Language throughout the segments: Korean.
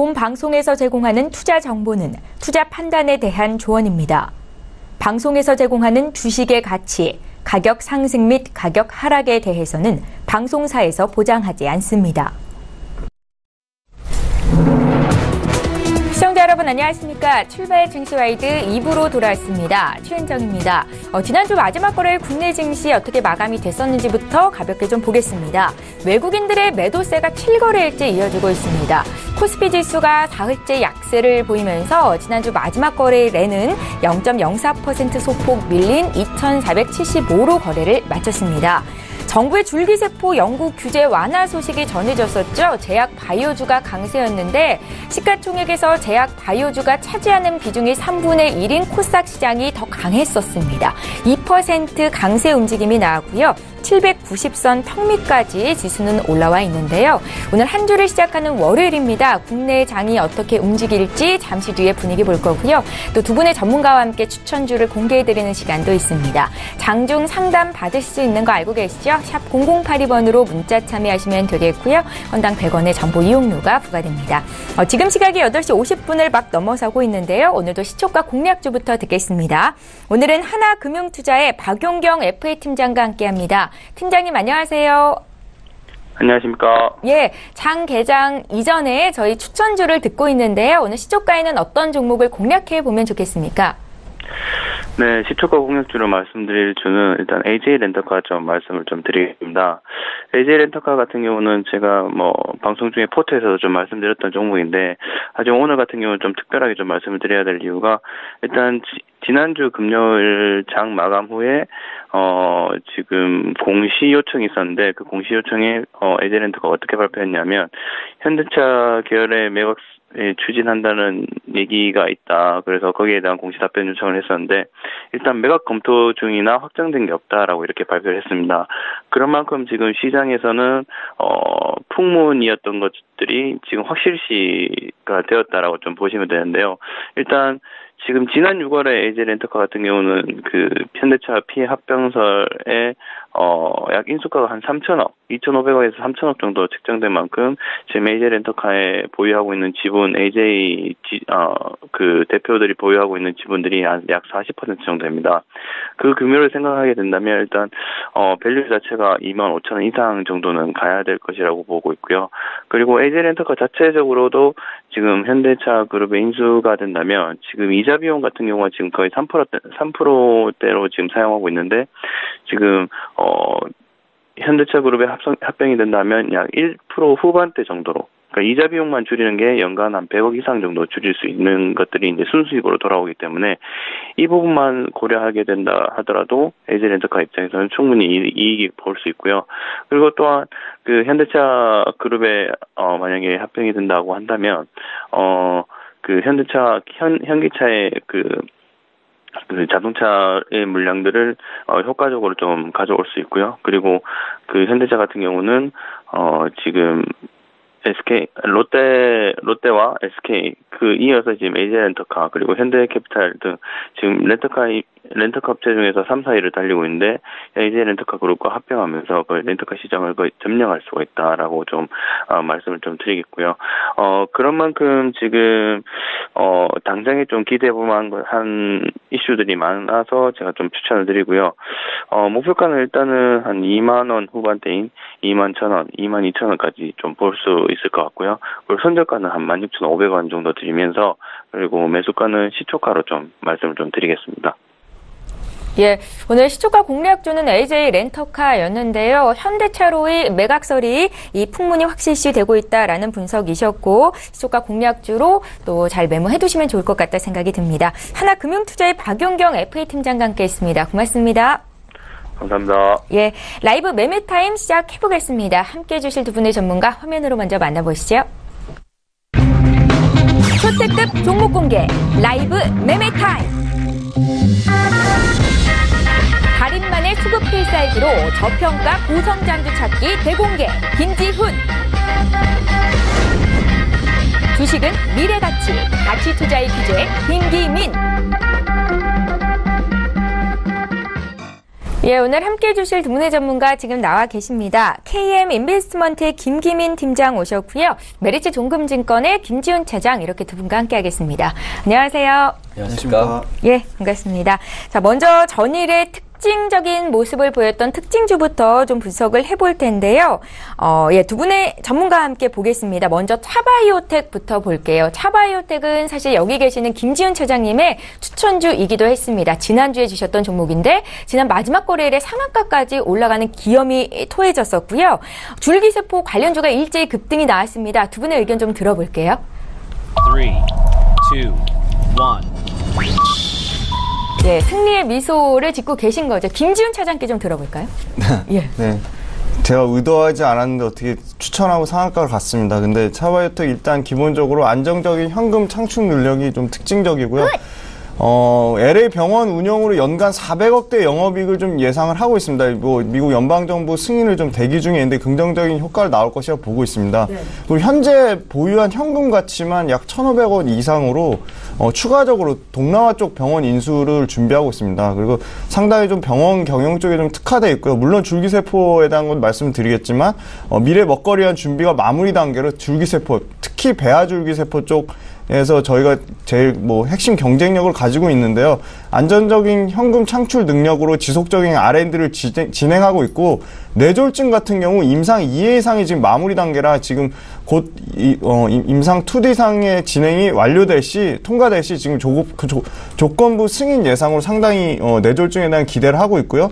본 방송에서 제공하는 투자 정보는 투자 판단에 대한 조언입니다. 방송에서 제공하는 주식의 가치, 가격 상승 및 가격 하락에 대해서는 방송사에서 보장하지 않습니다. 시청자 여러분 안녕하십니까. 출발 증시와이드 2부로 돌아왔습니다. 최은정입니다. 지난주 마지막 거래일 국내 증시 어떻게 마감이 됐었는지부터 가볍게 좀 보겠습니다. 외국인들의 매도세가 7거래일째 이어지고 있습니다. 코스피 지수가 사흘째 약세를 보이면서 지난주 마지막 거래일에는 0.04% 소폭 밀린 2,475로 거래를 마쳤습니다. 정부의 줄기세포 영구 규제 완화 소식이 전해졌었죠. 제약 바이오주가 강세였는데 시가총액에서 제약 바이오주가 차지하는 비중이 3분의 1인 코스닥 시장이 더 강했었습니다. 2% 강세 움직임이 나왔고요. 790선 턱 밑까지 지수는 올라와 있는데요. 오늘 한 주를 시작하는 월요일입니다. 국내 장이 어떻게 움직일지 잠시 뒤에 분위기 볼 거고요. 또 두 분의 전문가와 함께 추천주를 공개해드리는 시간도 있습니다. 장중 상담 받으실 수 있는 거 알고 계시죠? 샵 0082번으로 문자 참여하시면 되겠고요. 건당 100원의 정보 이용료가 부과됩니다. 지금 시각이 8시 50분을 막 넘어서고 있는데요. 오늘도 시초가 공략주부터 듣겠습니다. 오늘은 하나금융투자의 박용경 FA 팀장과 함께합니다. 팀장님 안녕하세요. 안녕하십니까. 예, 장 개장 이전에 저희 추천주를 듣고 있는데요. 오늘 시초가에는 어떤 종목을 공략해 보면 좋겠습니까? 네, 시초가 공략주로 말씀드릴 주는 일단 AJ 렌터카 좀 말씀을 좀 드리겠습니다. AJ 렌터카 같은 경우는 제가 방송 중에 포트에서도 좀 말씀드렸던 종목인데, 하지만 오늘 같은 경우는 좀 특별하게 좀 말씀을 드려야 될 이유가, 일단 지난주 금요일 장 마감 후에 지금 공시 요청이 있었는데, 그 공시 요청에 AJ 렌터카가 어떻게 발표했냐면, 현대차 계열의 매각 추진한다는 얘기가 있다. 그래서 거기에 대한 공시 답변 요청을 했었는데, 일단 매각 검토 중이나 확정된 게 없다라고 이렇게 발표를 했습니다. 그런 만큼 지금 시장에서는 풍문이었던 것들이 지금 확실시가 되었다라고 좀 보시면 되는데요. 일단 지금 지난 6월에 AJ 렌터카 같은 경우는 그 현대차 피해 합병설에 약 인수가가 한 3천억, 2,500억에서 3천억 정도 책정된 만큼 지금 AJ 렌터카에 보유하고 있는 지분, AJ 그 대표들이 보유하고 있는 지분들이 약 40% 정도입니다. 그 규모를 생각하게 된다면 일단 밸류 자체가 25,000원 이상 정도는 가야 될 것이라고 보고 있고요. 그리고 AJ 렌터카 자체적으로도 지금 현대차 그룹에 인수가 된다면 지금 이자 비용 같은 경우가 지금 거의 3%대로 지금 사용하고 있는데, 지금 현대차 그룹에 합병이 된다면 약 1% 후반대 정도로, 그러니까 이자 비용만 줄이는 게 연간 한 100억 이상 정도 줄일 수 있는 것들이 이제 순수익으로 돌아오기 때문에 이 부분만 고려하게 된다 하더라도 AJ 렌터카 입장에서는 충분히 이익이 볼 수 있고요. 그리고 또한 그 현대차 그룹에 만약에 합병이 된다고 한다면 그 현대차 현기차의 그 자동차의 물량들을 효과적으로 좀 가져올 수 있고요. 그리고 그 현대차 같은 경우는 지금 SK 롯데와 SK 그 이어서 지금 AJ 렌터카 그리고 현대캐피탈 등 지금 렌터카 업체 중에서 3, 4위를 달리고 있는데, AJ 렌터카 그룹과 합병하면서 그 렌터카 시장을 거의 점령할 수가 있다라고 좀 말씀을 좀 드리겠고요. 그런 만큼 지금 당장에 좀 기대해볼 한 이슈들이 많아서 제가 좀 추천을 드리고요. 목표가는 일단은 한 2만 원 후반대인 2만 1,000원, 2만 2,000원까지 좀 볼 수 있을 것 같고요. 그리고 선저가는 한 16,500원 정도 드리면서, 그리고 매수가는 시초가로 좀 말씀을 좀 드리겠습니다. 예, 오늘 시초가 공략주는 AJ 렌터카였는데요. 현대차로의 매각설이 이 풍문이 확실시되고 있다라는 분석이셨고, 시초가 공략주로 또 잘 메모해 두시면 좋을 것 같다 생각이 듭니다. 하나금융투자의 박용경 FA 팀장과 함께했습니다. 고맙습니다. 감사합니다. 예, 라이브 매매타임 시작해보겠습니다. 함께해 주실 두 분의 전문가 화면으로 먼저 만나보시죠. 초특급 종목 공개 라이브 매매타임. 달인만의 수급 필살기로 저평가 고성장주 찾기 대공개 김지훈. 주식은 미래가치, 가치투자의 기재 김기민. 예, 오늘 함께해 주실 두 분의 전문가 지금 나와 계십니다. KM 인베스트먼트의 김기민 팀장 오셨고요. 메리츠 종금증권의 김지훈 차장 이렇게 두 분과 함께하겠습니다. 안녕하세요. 안녕하십니까. 예, 반갑습니다. 자, 먼저 전일의 특징적인 모습을 보였던 특징주부터 좀 분석을 해볼 텐데요. 예, 두 분의 전문가와 함께 보겠습니다. 먼저 차바이오텍부터 볼게요. 차바이오텍은 사실 여기 계시는 김지훈 차장님의 추천주이기도 했습니다. 지난주에 주셨던 종목인데 지난 마지막 거래일에 상한가까지 올라가는 기염이 토해졌었고요. 줄기세포 관련주가 일제히 급등이 나왔습니다. 두 분의 의견 좀 들어볼게요. 3, 2, 1. 예, 승리의 미소를 짓고 계신 거죠. 김지훈 차장께 좀 들어볼까요? 예. 네. 제가 의도하지 않았는데 어떻게 추천하고 상한가를 갔습니다. 근데 차바이오텍 일단 기본적으로 안정적인 현금 창출 능력이 좀 특징적이고요. LA 병원 운영으로 연간 400억대 영업이익을 좀 예상을 하고 있습니다. 뭐 미국 연방정부 승인을 좀 대기 중에 있는데 긍정적인 효과를 나올 것이라고 보고 있습니다. 네. 그리고 현재 보유한 현금 가치만 약 1,500원 이상으로 추가적으로 동남아 쪽 병원 인수를 준비하고 있습니다. 그리고 상당히 좀 병원 경영 쪽에 좀 특화되어 있고요. 물론 줄기세포에 대한 건 말씀드리겠지만 미래 먹거리한 준비가 마무리 단계로 줄기세포, 특히 배아줄기세포 쪽에서 저희가 제일 핵심 경쟁력을 가지고 있는데요. 안전적인 현금 창출 능력으로 지속적인 R&D를 진행하고 있고, 뇌졸중 같은 경우 임상 2회 이상이 지금 마무리 단계라 지금 곧 임상 2D상의 진행이 완료될 시, 통과될 시 지금 조건부 승인 예상으로 상당히 뇌졸중에 대한 기대를 하고 있고요.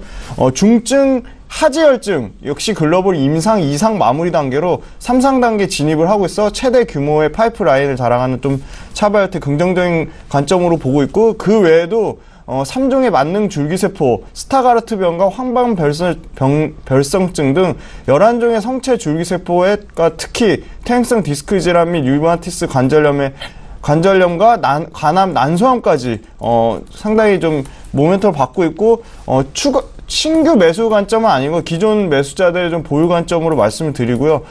중증 하지혈증 역시 글로벌 임상 2상 마무리 단계로 3상 단계 진입을 하고 있어 최대 규모의 파이프라인을 자랑하는 좀 차바이오텍 긍정적인 관점으로 보고 있고, 그 외에도 3종의 만능 줄기세포, 스타가르트병과 황방별성증 등 11종의 성체 줄기세포가 특히 퇴행성 디스크 질환 및 유마티스 관절염과 간암, 난소암까지 상당히 좀 모멘텀을 받고 있고, 신규 매수 관점은 아니고 기존 매수자들의 좀 보유 관점으로 말씀을 드리고요.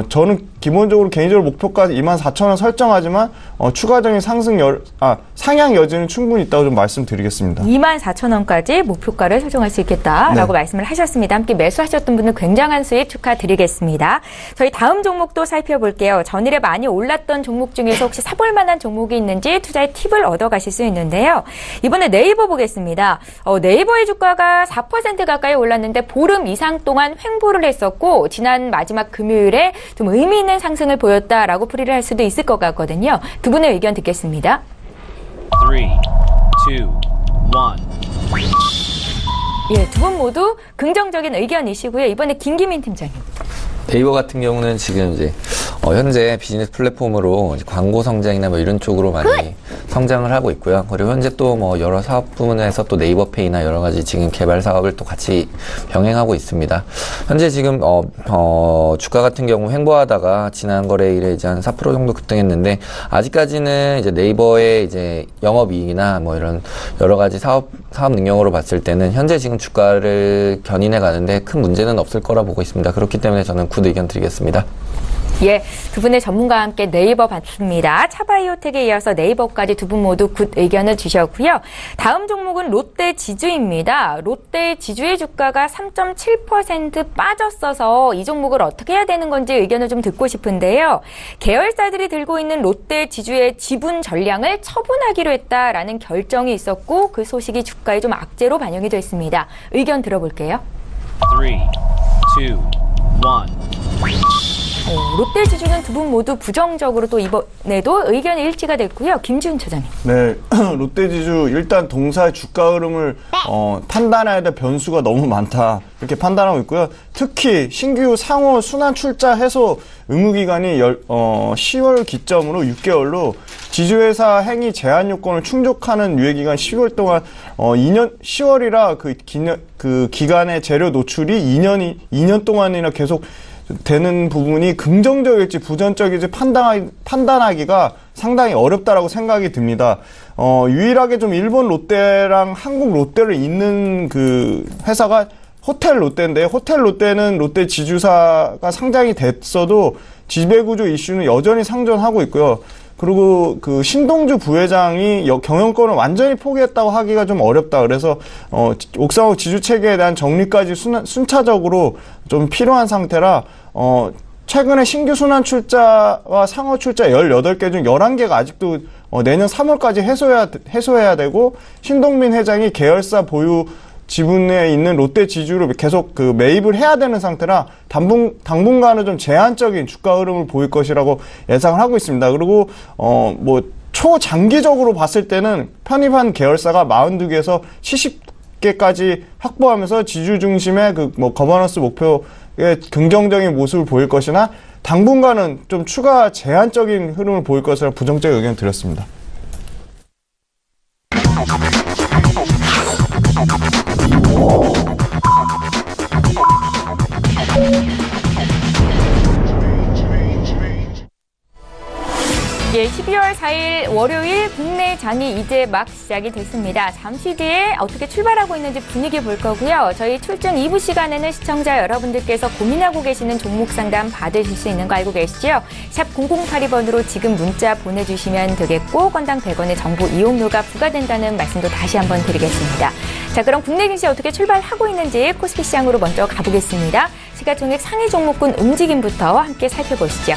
저는 기본적으로 개인적으로 목표가 24,000원 설정하지만 추가적인 상향 여지는 충분히 있다고 좀 말씀드리겠습니다. 24,000원까지 목표가를 설정할 수 있겠다라고 네. 말씀을 하셨습니다. 함께 매수하셨던 분들 굉장한 수익 축하드리겠습니다. 저희 다음 종목도 살펴볼게요. 전일에 많이 올랐던 종목 중에서 혹시 사볼 만한 종목이 있는지 투자의 팁을 얻어가실 수 있는데요. 이번에 네이버 보겠습니다. 네이버의 주가가 4% 가까이 올랐는데 보름 이상 동안 횡보를 했었고, 지난 마지막 금요일에 좀 의미 있는 상승을 보였다라고 풀이를 할 수도 있을 것 같거든요. 두 분의 의견 듣겠습니다. 3, 2, 1. 예, 두 분 모두 긍정적인 의견이시고요. 이번에 김기민 팀장님. 네이버 같은 경우는 지금 이제 현재 비즈니스 플랫폼으로 광고 성장이나 이런 쪽으로 많이 성장을 하고 있고요. 그리고 현재 또 여러 사업 부문에서 또 네이버페이나 여러 가지 지금 개발 사업을 또 같이 병행하고 있습니다. 현재 지금 주가 같은 경우 횡보하다가 지난 거래일에 이제 한 4% 정도 급등했는데, 아직까지는 이제 네이버의 이제 영업이익이나 이런 여러 가지 사업 능력으로 봤을 때는 현재 지금 주가를 견인해 가는데 큰 문제는 없을 거라 보고 있습니다. 그렇기 때문에 저는 굿 의견 드리겠습니다. 예, 두 분의 전문가와 함께 네이버 봤습니다. 차바이오텍에 이어서 네이버까지 두 분 모두 굿 의견을 주셨고요. 다음 종목은 롯데지주입니다. 롯데지주의 주가가 3.7% 빠졌어서 이 종목을 어떻게 해야 되는 건지 의견을 좀 듣고 싶은데요. 계열사들이 들고 있는 롯데지주의 지분 전량을 처분하기로 했다라는 결정이 있었고, 그 소식이 주가에 좀 악재로 반영이 됐습니다. 의견 들어볼게요. 3, 2, 1. 롯데지주는 두 분 모두 부정적으로 또 이번에도 의견이 일치가 됐고요. 김지훈 차장님. 네, 롯데지주 일단 동사의 주가 흐름을 판단해야 될 변수가 너무 많다, 이렇게 판단하고 있고요. 특히 신규 상호 순환 출자 해소 의무기간이 10월 기점으로 6개월로 지주회사 행위 제한 요건을 충족하는 유예기간 10월 동안 10월이라 그 기간의 재료 노출이 2년 동안이나 계속 되는 부분이 긍정적일지 부정적일지 판단하기가 상당히 어렵다라고 생각이 듭니다. 유일하게 좀 일본 롯데랑 한국 롯데를 잇는 그 회사가 호텔 롯데인데, 호텔 롯데는 롯데 지주사가 상장이 됐어도 지배구조 이슈는 여전히 상존하고 있고요. 그리고 그 신동주 부회장이 경영권을 완전히 포기했다고 하기가 좀 어렵다. 그래서 옥상호 지주 체계에 대한 정리까지 순차적으로 좀 필요한 상태라 최근에 신규 순환 출자와 상호 출자 18개 중 11개가 아직도 내년 3월까지 해소해야 되고, 신동빈 회장이 계열사 보유 지분에 있는 롯데 지주를 계속 그 매입을 해야 되는 상태라 당분간은 좀 제한적인 주가 흐름을 보일 것이라고 예상을 하고 있습니다. 그리고 뭐 초장기적으로 봤을 때는 편입한 계열사가 42개에서 70개까지 확보하면서 지주 중심의 그 뭐 거버넌스 목표에 긍정적인 모습을 보일 것이나, 당분간은 좀 추가 제한적인 흐름을 보일 것이라 부정적 의견을 드렸습니다. 예, 12월 4일 월요일 국내 장이 이제 막 시작이 됐습니다. 잠시 뒤에 어떻게 출발하고 있는지 분위기 볼 거고요. 저희 출중 2부 시간에는 시청자 여러분들께서 고민하고 계시는 종목 상담 받으실 수 있는 거 알고 계시죠? 샵 0082번으로 지금 문자 보내주시면 되겠고, 건당 100원의 정보 이용료가 부과된다는 말씀도 다시 한번 드리겠습니다. 자, 그럼 국내 증시 어떻게 출발하고 있는지 코스피 시장으로 먼저 가보겠습니다. 시가총액 상위 종목군 움직임부터 함께 살펴보시죠.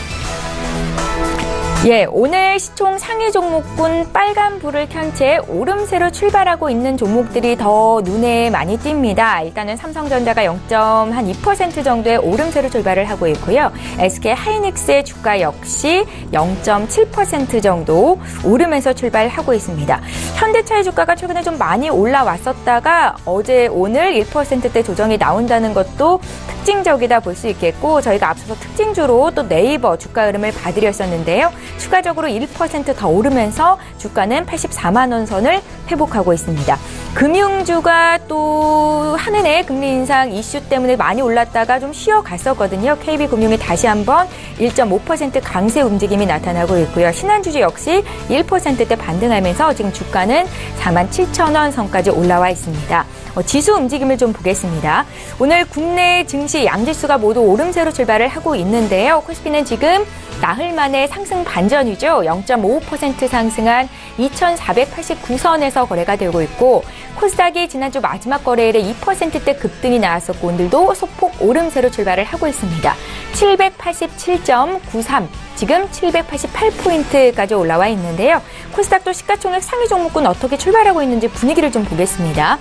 예, 오늘 시총 상위 종목군 빨간 불을 켠 채 오름세로 출발하고 있는 종목들이 더 눈에 많이 띕니다. 일단은 삼성전자가 0.2% 정도의 오름세로 출발을 하고 있고요. SK 하이닉스의 주가 역시 0.7% 정도 오르면서 출발하고 있습니다. 현대차의 주가가 최근에 좀 많이 올라왔었다가 어제 오늘 1%대 조정이 나온다는 것도 특징적이다 볼 수 있겠고, 저희가 앞서서 특징주로 또 네이버 주가 흐름을 봐드렸었는데요. 추가적으로 1% 더 오르면서 주가는 84만 원 선을 회복하고 있습니다. 금융주가 또 한은의 금리 인상 이슈 때문에 많이 올랐다가 좀 쉬어갔었거든요. KB금융이 다시 한번 1.5% 강세 움직임이 나타나고 있고요. 신한주주 역시 1%대 반등하면서 지금 주가는 47,000원 선까지 올라와 있습니다. 지수 움직임을 좀 보겠습니다. 오늘 국내 증시 양지수가 모두 오름세로 출발을 하고 있는데요. 코스피는 지금 나흘 만에 상승 반전이죠. 0.55% 상승한 2,489선에서 거래가 되고 있고, 코스닥이 지난주 마지막 거래일에 2%대 급등이 나왔었고, 오늘도 소폭 오름세로 출발을 하고 있습니다. 787.93, 지금 788포인트까지 올라와 있는데요. 코스닥도 시가총액 상위 종목군 어떻게 출발하고 있는지 분위기를 좀 보겠습니다.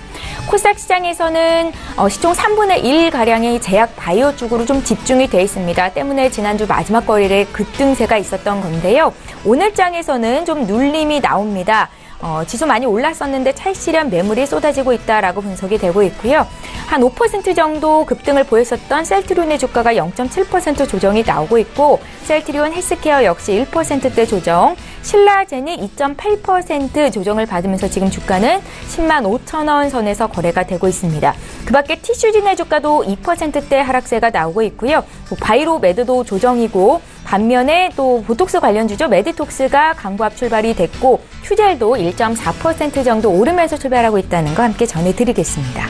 코스닥 시장에서는 시총 3분의 1가량이 제약 바이오 쪽으로 좀 집중이 돼 있습니다. 때문에 지난주 마지막 거래일에 급등세가 있었던 건데요. 오늘 장에서는 좀 눌림이 나옵니다. 지수 많이 올랐었는데 차익실현 매물이 쏟아지고 있다라고 분석이 되고 있고요. 한 5% 정도 급등을 보였었던 셀트리온의 주가가 0.7% 조정이 나오고 있고, 셀트리온 헬스케어 역시 1%대 조정, 신라젠이 2.8% 조정을 받으면서 지금 주가는 10만 5천 원 선에서 거래가 되고 있습니다. 그 밖에 티슈진의 주가도 2%대 하락세가 나오고 있고요. 바이로 매드도 조정이고, 반면에 또 보톡스 관련주죠. 메디톡스가 강보합 출발이 됐고, 휴젤도 1.4% 정도 오르면서 출발하고 있다는 거 함께 전해드리겠습니다.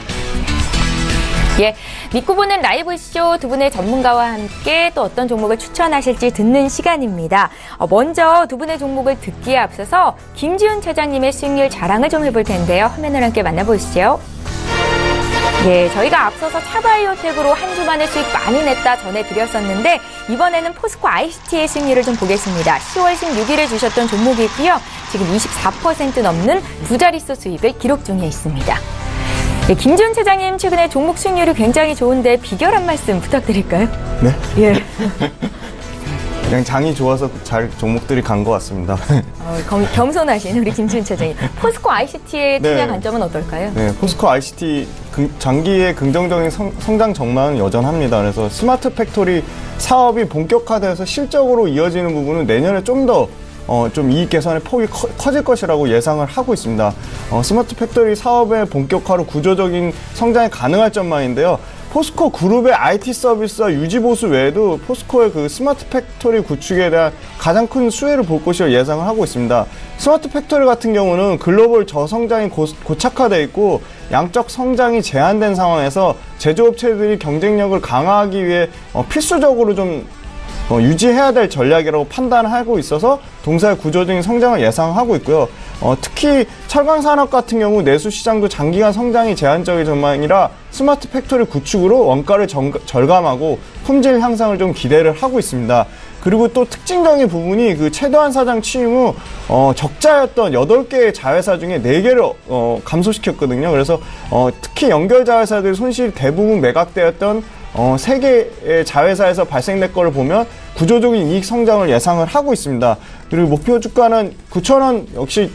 예, 믿고 보는 라이브 쇼 두 분의 전문가와 함께 또 어떤 종목을 추천하실지 듣는 시간입니다. 먼저 두 분의 종목을 듣기에 앞서서 김지훈 차장님의 수익률 자랑을 좀 해볼 텐데요. 화면을 함께 만나보시죠. 예, 저희가 앞서서 차바이오텍으로 한 주 만에 수익 많이 냈다 전해드렸었는데, 이번에는 포스코 ICT의 수익률을 좀 보겠습니다. 10월 16일에 주셨던 종목이고요. 지금 24% 넘는 두 자릿수 수익을 기록 중에 있습니다. 예, 김지훈 차장님, 최근에 종목 수익률이 굉장히 좋은데 비결 한 말씀 부탁드릴까요? 네. 예. 그냥 장이 좋아서 잘 종목들이 간 것 같습니다. 겸손하신 우리 김지훈 차장님. 포스코 ICT의 투자 네. 관점은 어떨까요? 네, 포스코 ICT 장기의 긍정적인 성장 전망은 여전합니다. 그래서 스마트 팩토리 사업이 본격화돼서 실적으로 이어지는 부분은 내년에 좀 더 좀 이익 개선의 폭이 커질 것이라고 예상을 하고 있습니다. 스마트 팩토리 사업의 본격화로 구조적인 성장이 가능할 전망인데요. 포스코 그룹의 IT 서비스와 유지 보수 외에도 포스코의 그 스마트 팩토리 구축에 대한 가장 큰 수혜를 볼 것이라 예상을 하고 있습니다. 스마트 팩토리 같은 경우는 글로벌 저성장이 고착화되어 있고 양적 성장이 제한된 상황에서 제조업체들이 경쟁력을 강화하기 위해 필수적으로 좀 유지해야 될 전략이라고 판단하고 있어서 동사의 구조적인 성장을 예상하고 있고요. 특히 철강 산업 같은 경우 내수 시장도 장기간 성장이 제한적인 전망이라 스마트 팩토리 구축으로 원가를 절감하고 품질 향상을 좀 기대를 하고 있습니다. 그리고 또 특징적인 부분이 그 최도한 사장 취임 후 적자였던 8개의 자회사 중에 4개를 감소시켰거든요. 그래서 특히 연결 자회사들 손실이 대부분 매각되었던 3개의 자회사에서 발생된 거를 보면 구조적인 이익 성장을 예상을 하고 있습니다. 그리고 목표 주가는 9,000원 역시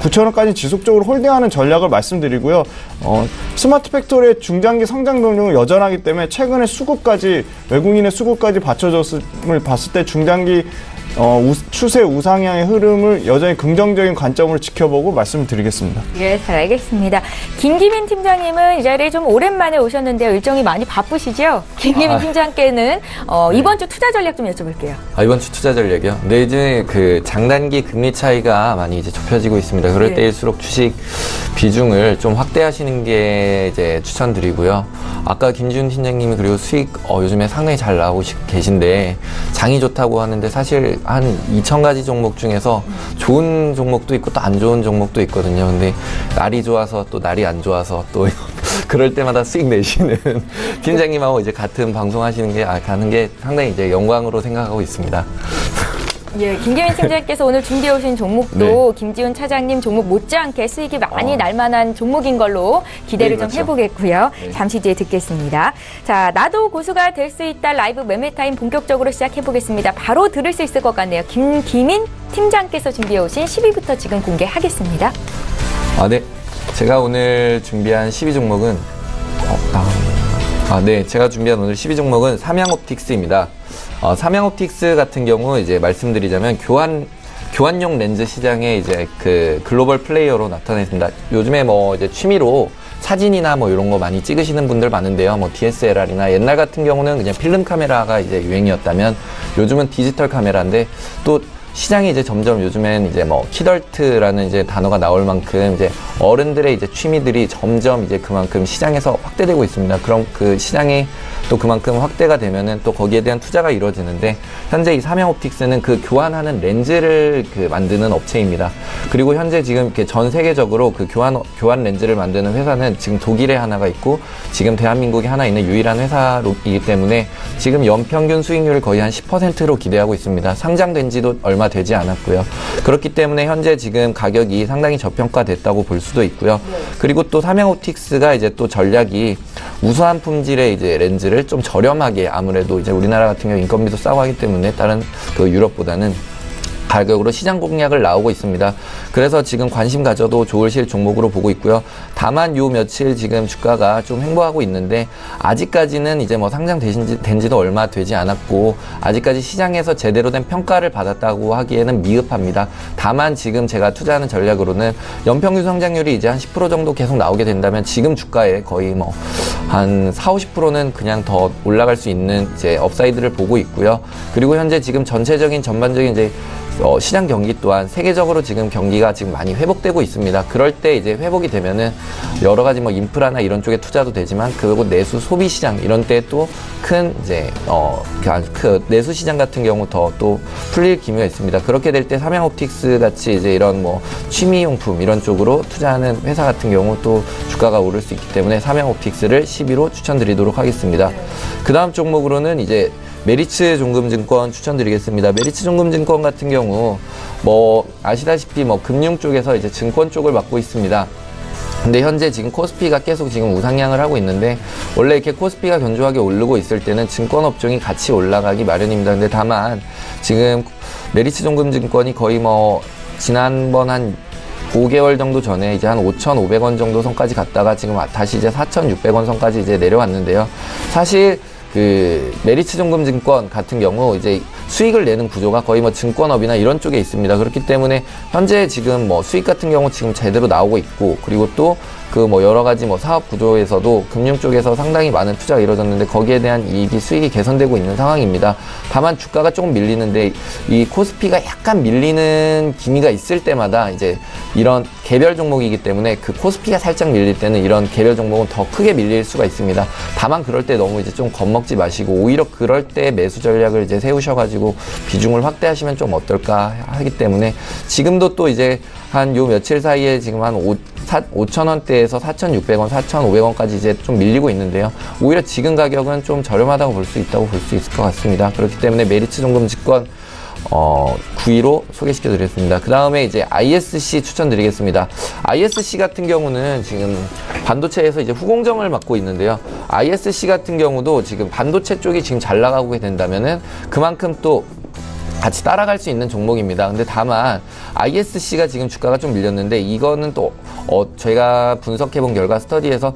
9,000원까지 지속적으로 홀딩하는 전략을 말씀드리고요. 스마트 팩토리의 중장기 성장 동력은 여전하기 때문에 최근에 외국인의 수급까지 받쳐줬음을 봤을 때 중장기 추세 우상향의 흐름을 여전히 긍정적인 관점으로 지켜보고 말씀드리겠습니다. 예, 잘 알겠습니다. 김기민 팀장님은 이 자리에 좀 오랜만에 오셨는데요. 일정이 많이 바쁘시죠? 김기민 팀장께는 이번 주 투자 전략 좀 여쭤볼게요. 이번 주 투자 전략이요? 네, 이제 그 장단기 금리 차이가 많이 이제 좁혀지고 있습니다. 그럴 때일수록 주식 비중을 좀 확대하시는 게 이제 추천드리고요. 아까 김지훈 팀장님이 그리고 수익 요즘에 상당히 잘 나오고 계신데 장이 좋다고 하는데 사실 한 2,000가지 종목 중에서 좋은 종목도 있고 또 안 좋은 종목도 있거든요. 근데 날이 좋아서 또 날이 안 좋아서 또 그럴 때마다 수익 내시는 팀장님하고 이제 같은 방송 하시는 게 가는 게 상당히 이제 영광으로 생각하고 있습니다. 예, 김기민 팀장님께서 오늘 준비해 오신 종목도 김지훈 차장님 종목 못지않게 수익이 많이 날 만한 종목인 걸로 기대를 좀 해보겠고요. 잠시 뒤에 듣겠습니다. 자, 나도 고수가 될 수 있다 라이브 매매 타임 본격적으로 시작해보겠습니다. 바로 들을 수 있을 것 같네요. 김기민 팀장께서 준비해 오신 10위부터 지금 공개하겠습니다. 네. 제가 오늘 준비한 12종목은 제가 준비한 오늘 12종목은 삼양옵틱스입니다. 삼양옵틱스 같은 경우 이제 말씀드리자면 교환용 렌즈 시장에 이제 그 글로벌 플레이어로 나타났습니다. 요즘에 뭐 이제 취미로 사진이나 뭐 이런 거 많이 찍으시는 분들 많은데요. 뭐 DSLR이나 옛날 같은 경우는 그냥 필름 카메라가 이제 유행이었다면 요즘은 디지털 카메라인데 또 시장이 이제 점점 요즘엔 이제 뭐 키덜트라는 이제 단어가 나올 만큼 이제 어른들의 이제 취미들이 점점 이제 그만큼 시장에서 확대되고 있습니다. 그럼 그 시장이 또 그만큼 확대가 되면은 또 거기에 대한 투자가 이루어지는데 현재 이 삼양옵틱스는 그 교환하는 렌즈를 그 만드는 업체입니다. 그리고 현재 지금 이렇게 전 세계적으로 그 교환 렌즈를 만드는 회사는 지금 독일에 하나가 있고 지금 대한민국에 하나 있는 유일한 회사이기 때문에 지금 연평균 수익률을 거의 한 10%로 기대하고 있습니다. 상장된 지도 얼마 되지 않았고요. 그렇기 때문에 현재 지금 가격이 상당히 저평가됐다고 볼 수도 있고요. 그리고 또 삼양옵틱스가 이제 또 전략이 우수한 품질의 이제 렌즈를 좀 저렴하게 아무래도 이제 우리나라 같은 경우 인건비도 싸고 하기 때문에 다른 그 유럽보다는 가격으로 시장 공략을 나오고 있습니다. 그래서 지금 관심 가져도 좋으실 종목으로 보고 있고요. 다만 요 며칠 지금 주가가 좀 횡보하고 있는데 아직까지는 이제 뭐 상장된 지도 얼마 되지 않았고 아직까지 시장에서 제대로 된 평가를 받았다고 하기에는 미흡합니다. 다만 지금 제가 투자하는 전략으로는 연평균 성장률이 이제 한 10% 정도 계속 나오게 된다면 지금 주가에 거의 뭐 한 40~50%는 그냥 더 올라갈 수 있는 이제 업사이드를 보고 있고요. 그리고 현재 지금 전체적인 전반적인 이제 시장 경기 또한 세계적으로 지금 경기가 지금 많이 회복되고 있습니다. 그럴 때 이제 회복이 되면은 여러 가지 뭐 인프라나 이런 쪽에 투자도 되지만 그리고 내수 소비 시장 이런 때 또 큰 이제 그 내수 시장 같은 경우 더 또 풀릴 기미가 있습니다. 그렇게 될 때 삼양옵틱스 같이 이제 이런 뭐 취미용품 이런 쪽으로 투자하는 회사 같은 경우 또 주가가 오를 수 있기 때문에 삼양옵틱스를 10위로 추천드리도록 하겠습니다. 그 다음 종목으로는 이제 메리츠 종금증권 추천드리겠습니다. 메리츠 종금증권 같은 경우 뭐 아시다시피 뭐 금융 쪽에서 이제 증권 쪽을 맡고 있습니다. 근데 현재 지금 코스피가 계속 지금 우상향을 하고 있는데 원래 이렇게 코스피가 견조하게 오르고 있을 때는 증권 업종이 같이 올라가기 마련입니다. 근데 다만 지금 메리츠 종금증권이 거의 뭐 지난번 한 5개월 정도 전에 이제 한 5,500원 정도 선까지 갔다가 지금 다시 이제 4,600원 선까지 이제 내려왔는데요. 사실 그 메리츠 종금증권 같은 경우 이제 수익을 내는 구조가 거의 뭐 증권업이나 이런 쪽에 있습니다. 그렇기 때문에 현재 지금 뭐 수익 같은 경우 지금 제대로 나오고 있고 그리고 또 그 뭐 여러 가지 뭐 사업 구조에서도 금융 쪽에서 상당히 많은 투자가 이루어졌는데 거기에 대한 이익이 수익이 개선되고 있는 상황입니다. 다만 주가가 조금 밀리는데 이 코스피가 약간 밀리는 기미가 있을 때마다 이제 이런 개별 종목이기 때문에 그 코스피가 살짝 밀릴 때는 이런 개별 종목은 더 크게 밀릴 수가 있습니다. 다만 그럴 때 너무 이제 좀 겁먹지 겁먹지 마시고 오히려 그럴 때 매수 전략을 이제 세우셔가지고 비중을 확대하시면 좀 어떨까 하기 때문에 지금도 또 이제 한 요 며칠 사이에 지금 한 5,000원대에서 4,600원, 4,500원까지 이제 좀 밀리고 있는데요. 오히려 지금 가격은 좀 저렴하다고 볼 수 있다고 볼 수 있을 것 같습니다. 그렇기 때문에 메리츠 종금증권 9위로 소개시켜 드렸습니다. 그 다음에 이제 ISC 추천드리겠습니다. ISC 같은 경우는 지금 반도체에서 이제 후공정을 맡고 있는데요. ISC 같은 경우도 지금 반도체 쪽이 지금 잘 나가고 된다면은 그만큼 또 같이 따라갈 수 있는 종목입니다. 근데 다만 ISC가 지금 주가가 좀 밀렸는데 이거는 또 제가 분석해본 결과 스터디에서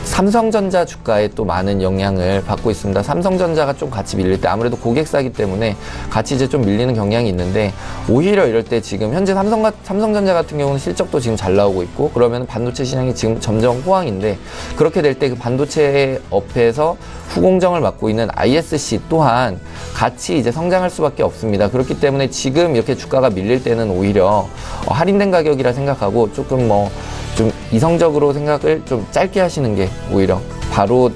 삼성전자 주가에 또 많은 영향을 받고 있습니다. 삼성전자가 좀 같이 밀릴 때 아무래도 고객사기 때문에 같이 이제 좀 밀리는 경향이 있는데 오히려 이럴 때 지금 현재 삼성전자 같은 경우는 실적도 지금 잘 나오고 있고 그러면 반도체 시장이 지금 점점 호황인데 그렇게 될 때 그 반도체 업에서 후공정을 맡고 있는 ISC 또한 같이 이제 성장할 수밖에 없습니다. 그렇기 때문에 지금 이렇게 주가가 밀릴 때는 오히려 할인된 가격이라 생각하고 조금 좀 이성적으로 생각을 좀 짧게 하시는 게 오히려 바로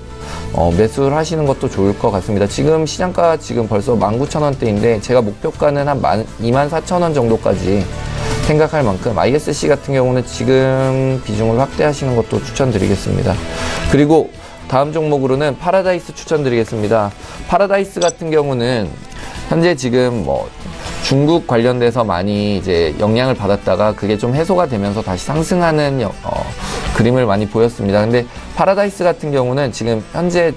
매수를 하시는 것도 좋을 것 같습니다. 지금 시장가 지금 벌써 19,000원대인데 제가 목표가는 한 24,000원 정도까지 생각할 만큼 ISC 같은 경우는 지금 비중을 확대하시는 것도 추천드리겠습니다. 그리고 다음 종목으로는 파라다이스 추천드리겠습니다. 파라다이스 같은 경우는 현재 지금 중국 관련돼서 많이 이제 영향을 받았다가 그게 좀 해소가 되면서 다시 상승하는 그림을 많이 보였습니다. 근데 파라다이스 같은 경우는 지금 현재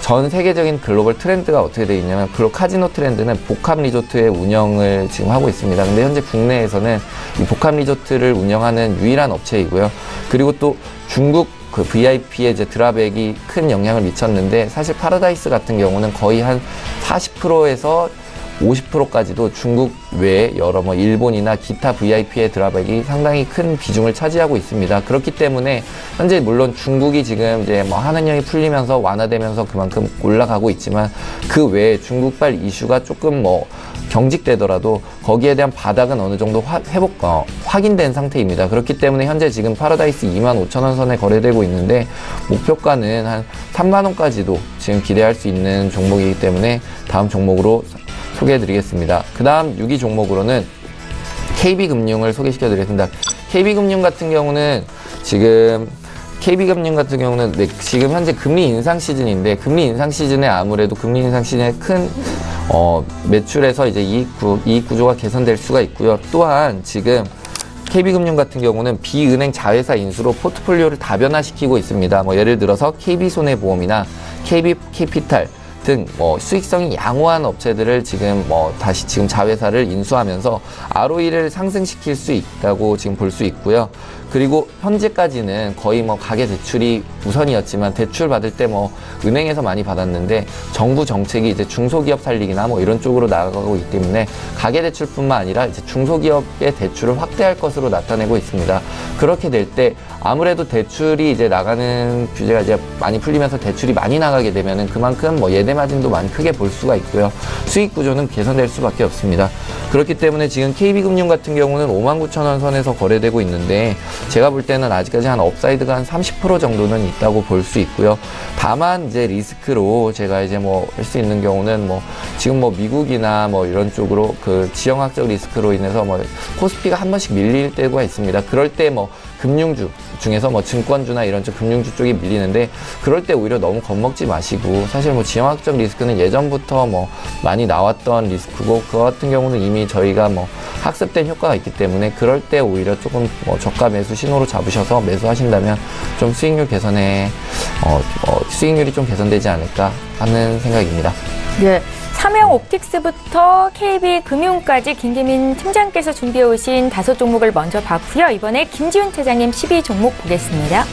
전 세계적인 글로벌 트렌드가 어떻게 되어 있냐면 카지노 트렌드는 복합 리조트의 운영을 지금 하고 있습니다. 근데 현재 국내에서는 이 복합 리조트를 운영하는 유일한 업체이고요. 그리고 또 중국 그 VIP의 이제 드랍액이 큰 영향을 미쳤는데 사실 파라다이스 같은 경우는 거의 한 40%에서 50%까지도 중국 외에 여러 일본이나 기타 VIP의 드랍액이 상당히 큰 비중을 차지하고 있습니다. 그렇기 때문에 현재 물론 중국이 지금 이제 한한령이 풀리면서 완화되면서 그만큼 올라가고 있지만 그 외에 중국발 이슈가 조금 경직되더라도 거기에 대한 바닥은 어느 정도 확인된 상태입니다. 그렇기 때문에 현재 지금 파라다이스 25,000원 선에 거래되고 있는데 목표가는 한 3만원까지도 지금 기대할 수 있는 종목이기 때문에 다음 종목으로 소개해드리겠습니다. 그 다음 6위 종목으로는 KB금융을 소개시켜드리겠습니다. KB금융 같은 경우는 지금 지금 현재 금리 인상 시즌인데 금리 인상 시즌에 아무래도 금리 인상 시즌에 큰 매출에서 이제 이익 구조가 개선될 수가 있고요. 또한 지금 KB금융 같은 경우는 비은행 자회사 인수로 포트폴리오를 다변화시키고 있습니다. 예를 들어서 KB손해보험이나 KB캐피탈 등 수익성이 양호한 업체들을 지금 다시 지금 자회사를 인수하면서 ROE를 상승시킬 수 있다고 지금 볼 수 있고요. 그리고 현재까지는 거의 가계 대출이 우선이었지만 대출 받을 때 은행에서 많이 받았는데 정부 정책이 이제 중소기업 살리기나 이런 쪽으로 나아가고 있기 때문에 가계 대출뿐만 아니라 이제 중소기업의 대출을 확대할 것으로 나타내고 있습니다. 그렇게 될 때 아무래도 대출이 이제 나가는 규제가 이제 많이 풀리면서 대출이 많이 나가게 되면은 그만큼 예대 마진도 많이 크게 볼 수가 있고요. 수익 구조는 개선될 수밖에 없습니다. 그렇기 때문에 지금 KB금융 같은 경우는 59,000원 선에서 거래되고 있는데 제가 볼 때는 아직까지 한 업사이드가 한 30% 정도는 있다고 볼 수 있고요. 다만 이제 리스크로 제가 이제 할 수 있는 경우는 지금 미국이나 이런 쪽으로 그 지정학적 리스크로 인해서 코스피가 한 번씩 밀릴 때가 있습니다. 그럴 때 금융주 중에서 증권주나 이런 쪽 금융주 쪽이 밀리는데 그럴 때 오히려 너무 겁먹지 마시고 사실 지정학적 리스크는 예전부터 많이 나왔던 리스크고 그거 같은 경우는 이미 저희가 학습된 효과가 있기 때문에 그럴 때 오히려 조금 저가 매수 신호로 잡으셔서 매수하신다면 좀 수익률 개선에 수익률이 좀 개선되지 않을까 하는 생각입니다. 네. 삼형옵틱스부터 KB금융까지 김기민 팀장께서 준비해 오신 5 종목을 먼저 봤고요. 이번에 김지훈 차장님 12 종목 보겠습니다.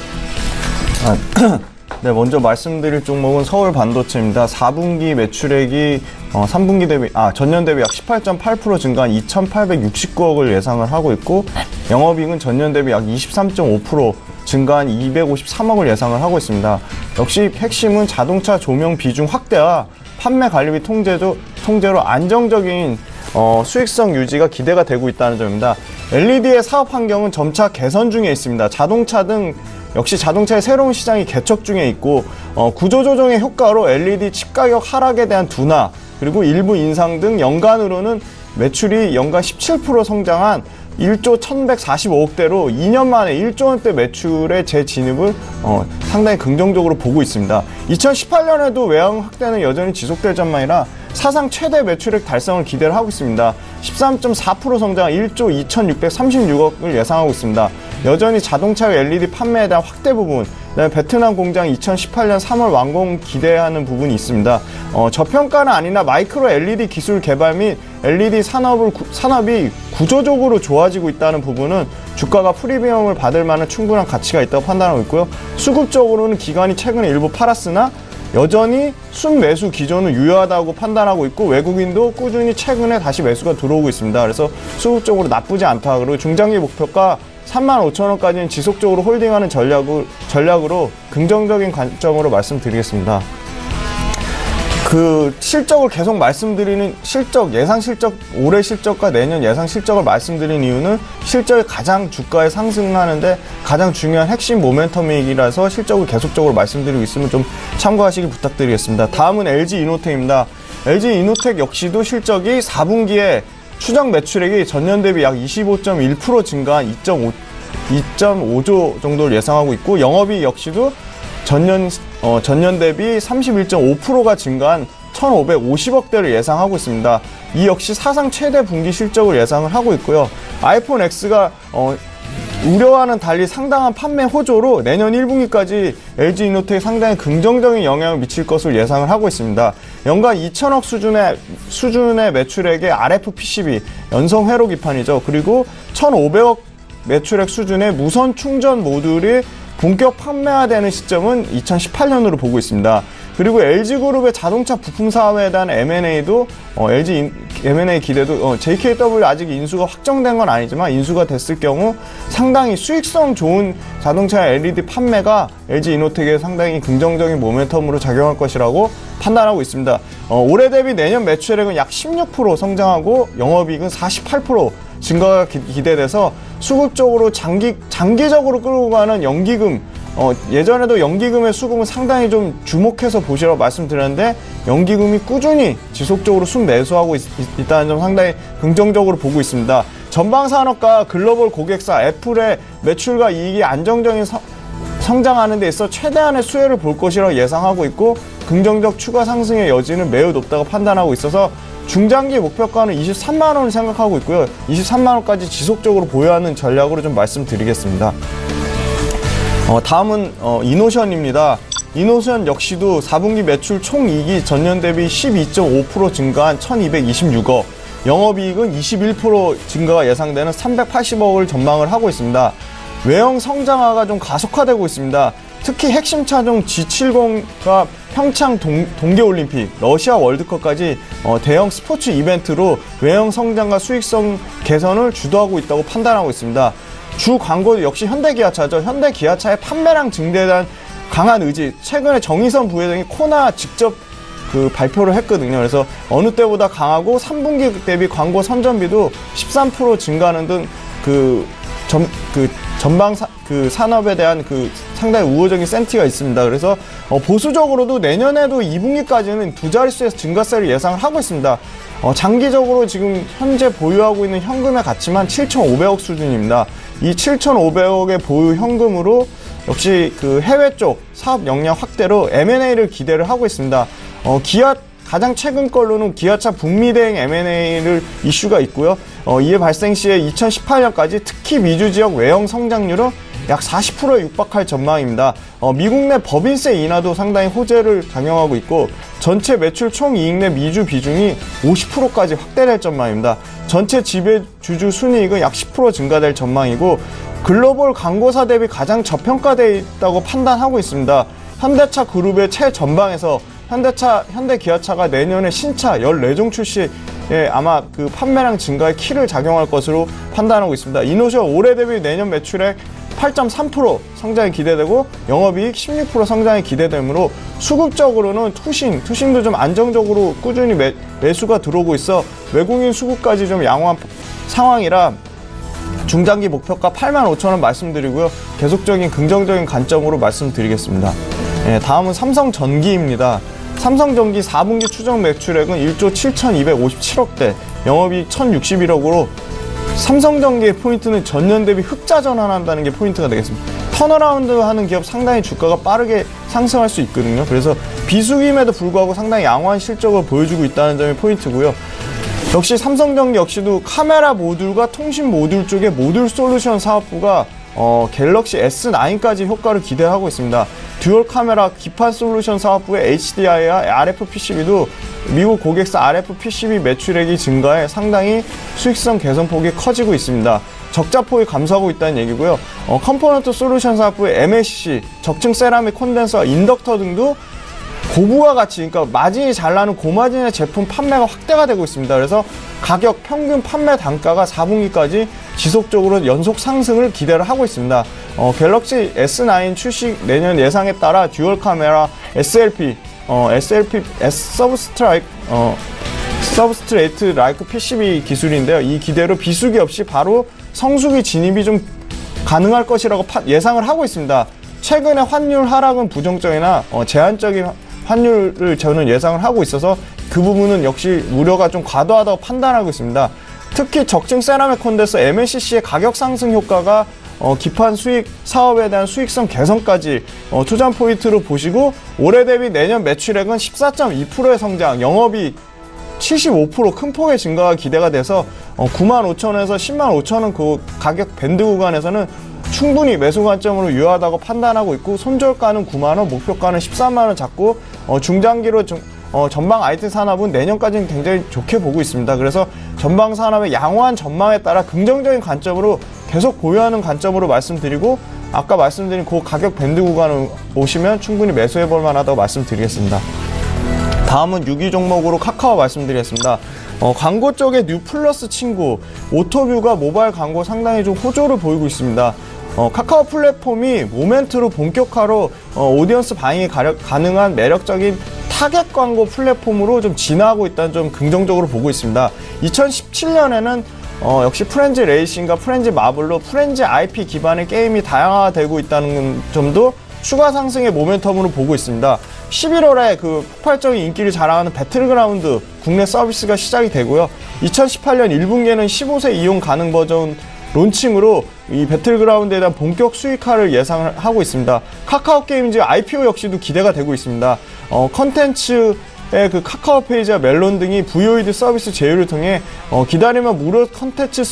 네, 먼저 말씀드릴 종목은 서울반도체입니다. 4분기 매출액이 전년 대비 약 18.8% 증가한 2,869억을 예상을 하고 있고 영업이익은 전년 대비 약 23.5% 증가한 253억을 예상을 하고 있습니다. 역시 핵심은 자동차 조명 비중 확대와 판매 관리비 통제로 안정적인 수익성 유지가 기대가 되고 있다는 점입니다. LED의 사업 환경은 점차 개선 중에 있습니다. 자동차 등 역시 자동차의 새로운 시장이 개척 중에 있고 구조조정의 효과로 LED 칩 가격 하락에 대한 둔화 그리고 일부 인상 등 연간으로는 매출이 연간 17% 성장한 1조 1145억대로 2년 만에 1조 원대 매출의 재진입을 상당히 긍정적으로 보고 있습니다. 2018년에도 외형 확대는 여전히 지속될 전망이라 사상 최대 매출액 달성을 기대를 하고 있습니다. 13.4% 성장 1조 2636억을 예상하고 있습니다. 여전히 자동차 LED 판매에 대한 확대 부분, 그다음에 베트남 공장 2018년 3월 완공 기대하는 부분이 있습니다. 저평가는 아니나 마이크로 LED 기술 개발 및 LED 산업이 구조적으로 좋아지고 있다는 부분은 주가가 프리미엄을 받을 만한 충분한 가치가 있다고 판단하고 있고요. 수급적으로는 기관이 최근에 일부 팔았으나 여전히 순매수 기조는 유효하다고 판단하고 있고 외국인도 꾸준히 최근에 다시 매수가 들어오고 있습니다. 그래서 수급적으로 나쁘지 않다. 그리고 중장기 목표가 35,000원까지는 지속적으로 홀딩하는 전략으로 긍정적인 관점으로 말씀드리겠습니다. 그 실적을 계속 말씀드리는 예상 실적, 올해 실적과 내년 예상 실적을 말씀드린 이유는 실적이 가장 주가에 상승하는데 가장 중요한 핵심 모멘텀이라서 실적을 계속적으로 말씀드리고 있으면 좀 참고하시기 부탁드리겠습니다. 다음은 LG이노텍입니다. LG이노텍 역시도 실적이 4분기에 추정 매출액이 전년 대비 약 25.1% 증가한 2.5조 정도를 예상하고 있고 영업이익 역시도 전년 대비 31.5%가 증가한 1,550억대를 예상하고 있습니다. 이 역시 사상 최대 분기 실적을 예상을 하고 있고요. 아이폰 X가 우려와는 달리 상당한 판매 호조로 내년 1분기까지 LG이노텍에 상당히 긍정적인 영향을 미칠 것으로 예상을 하고 있습니다. 연간 2천억 수준의 매출액의 RF PCB, 연성 회로 기판이죠. 그리고 1,500억 매출액 수준의 무선 충전 모듈이 본격 판매화되는 시점은 2018년으로 보고 있습니다. 그리고 LG그룹의 자동차 부품 사업에 대한 M&A도 LG M&A 기대도 JKW 아직 인수가 확정된 건 아니지만 인수가 됐을 경우 상당히 수익성 좋은 자동차 LED 판매가 LG이노텍에 상당히 긍정적인 모멘텀으로 작용할 것이라고 판단하고 있습니다. 올해 대비 내년 매출액은 약 16% 성장하고 영업이익은 48% 증가가 기대돼서 수급적으로 장기적으로 끌고 가는 연기금, 예전에도 연기금의 수급은 상당히 좀 주목해서 보시라고 말씀드렸는데 연기금이 꾸준히 지속적으로 순매수하고 있다는 점 상당히 긍정적으로 보고 있습니다. 전방산업과 글로벌 고객사 애플의 매출과 이익이 안정적인 성장하는 데 있어 최대한의 수혜를 볼 것이라고 예상하고 있고 긍정적 추가 상승의 여지는 매우 높다고 판단하고 있어서 중장기 목표가는 23만 원을 생각하고 있고요. 23만 원까지 지속적으로 보유하는 전략으로 좀 말씀드리겠습니다. 다음은 이노션입니다. 이노션 역시도 4분기 매출 총이익이 전년 대비 12.5% 증가한 1,226억, 영업이익은 21% 증가가 예상되는 380억을 전망을 하고 있습니다. 외형 성장화가 좀 가속화되고 있습니다. 특히 핵심 차종 G70과 평창 동계올림픽, 러시아 월드컵까지 대형 스포츠 이벤트로 외형 성장과 수익성 개선을 주도하고 있다고 판단하고 있습니다. 주 광고 역시 현대기아차죠. 현대기아차의 판매량 증대에 대한 강한 의지, 최근에 정의선 부회장이 코나 직접 발표를 했거든요. 그래서 어느 때보다 강하고 3분기 대비 광고 선전비도 13% 증가하는 등 전방 산업에 대한 상당히 우호적인 센티가 있습니다. 그래서 보수적으로도 내년에도 2분기까지는 두 자릿수에서 증가세를 예상을 하고 있습니다. 장기적으로 지금 현재 보유하고 있는 현금의 가치만 7,500억 수준입니다. 이 7,500억의 보유 현금으로 역시 해외 쪽 사업 역량 확대로 M&A를 기대를 하고 있습니다. 가장 최근 걸로는 기아차 북미 대행 M&A를 이슈가 있고요. 이에 발생 시에 2018년까지 특히 미주 지역 외형 성장률은 약 40%에 육박할 전망입니다. 미국 내 법인세 인하도 상당히 호재를 작용하고 있고 전체 매출 총이익 내 미주 비중이 50%까지 확대될 전망입니다. 전체 지배주주 순이익은 약 10% 증가될 전망이고 글로벌 광고사 대비 가장 저평가되어 있다고 판단하고 있습니다. 현대차 그룹의 최전방에서 현대기아차가 내년에 신차 14종 출시에 아마 판매량 증가에 키를 작용할 것으로 판단하고 있습니다. 이노션 올해 대비 내년 매출액 8.3% 성장이 기대되고 영업이익 16% 성장이 기대되므로 수급적으로는 투신도 좀 안정적으로 꾸준히 매수가 들어오고 있어 외국인 수급까지 좀 양호한 상황이라 중장기 목표가 85,000원 말씀드리고요. 계속적인 긍정적인 관점으로 말씀드리겠습니다. 다음은 삼성전기입니다. 삼성전기 4분기 추정 매출액은 1조 7,257억대, 영업이익 1,061억으로 삼성전기의 포인트는 전년 대비 흑자 전환한다는 게 포인트가 되겠습니다. 턴어라운드 하는 기업 상당히 주가가 빠르게 상승할 수 있거든요. 그래서 비수기임에도 불구하고 상당히 양호한 실적을 보여주고 있다는 점이 포인트고요. 역시 삼성전기 역시도 카메라 모듈과 통신 모듈 쪽의 모듈 솔루션 사업부가 갤럭시 S9까지 효과를 기대하고 있습니다. 듀얼 카메라 기판 솔루션 사업부의 HDI와 RF PCB도 미국 고객사 RF PCB 매출액이 증가해 상당히 수익성 개선폭이 커지고 있습니다. 적자폭이 감소하고 있다는 얘기고요. 컴포넌트 솔루션 사업부의 MSC, 적층 세라믹 콘덴서, 인덕터 등도 고부가 가치, 그러니까 마진이 잘 나는 고마진의 제품 판매가 확대가 되고 있습니다. 그래서 가격 평균 판매 단가가 4분기까지 지속적으로 연속 상승을 기대를 하고 있습니다. 갤럭시 S9 출시 내년 예상에 따라 듀얼 카메라 SLP, 서브스트레이트 라이크 PCB 기술인데요. 이 기대로 비수기 없이 바로 성수기 진입이 좀 가능할 것이라고 예상을 하고 있습니다. 최근에 환율 하락은 부정적이나 제한적인 환율을 저는 예상을 하고 있어서 그 부분은 역시 우려가 좀 과도하다고 판단하고 있습니다. 특히 적층 세라믹 콘덴서 MLCC의 가격 상승 효과가 기판 수익 사업에 대한 수익성 개선까지 투자 포인트로 보시고 올해 대비 내년 매출액은 14.2%의 성장, 영업이익 75% 큰 폭의 증가가 기대가 돼서 95,000원에서 105,000원 그 가격 밴드 구간에서는 충분히 매수 관점으로 유효하다고 판단하고 있고, 손절가는 9만원, 목표가는 13만원 잡고 중장기로 전방 IT 산업은 내년까지는 굉장히 좋게 보고 있습니다. 그래서 전방 산업의 양호한 전망에 따라 긍정적인 관점으로 계속 보유하는 관점으로 말씀드리고, 아까 말씀드린 그 가격 밴드 구간을 오시면 충분히 매수해 볼 만하다고 말씀드리겠습니다. 다음은 6위 종목으로 카카오 말씀드리겠습니다. 광고 쪽에 뉴 플러스 친구, 오토뷰가 모바일 광고 상당히 좀 호조를 보이고 있습니다. 카카오 플랫폼이 모멘트로 본격화로 오디언스 반영이 가능한 매력적인 타겟 광고 플랫폼으로 좀 진화하고 있다는 점 긍정적으로 보고 있습니다. 2017년에는 역시 프렌즈 레이싱과 프렌즈 마블로 프렌즈 IP 기반의 게임이 다양화되고 있다는 점도 추가 상승의 모멘텀으로 보고 있습니다. 11월에 그 폭발적인 인기를 자랑하는 배틀그라운드 국내 서비스가 시작이 되고요. 2018년 1분기에는 15세 이용 가능 버전 론칭으로 이 배틀그라운드에 대한 본격 수익화를 예상을 하고 있습니다. 카카오 게임즈 IPO 역시도 기대가 되고 있습니다. 컨텐츠의 그 카카오 페이지와 멜론 등이 VOD 서비스 제휴를 통해 기다리면 무료 컨텐츠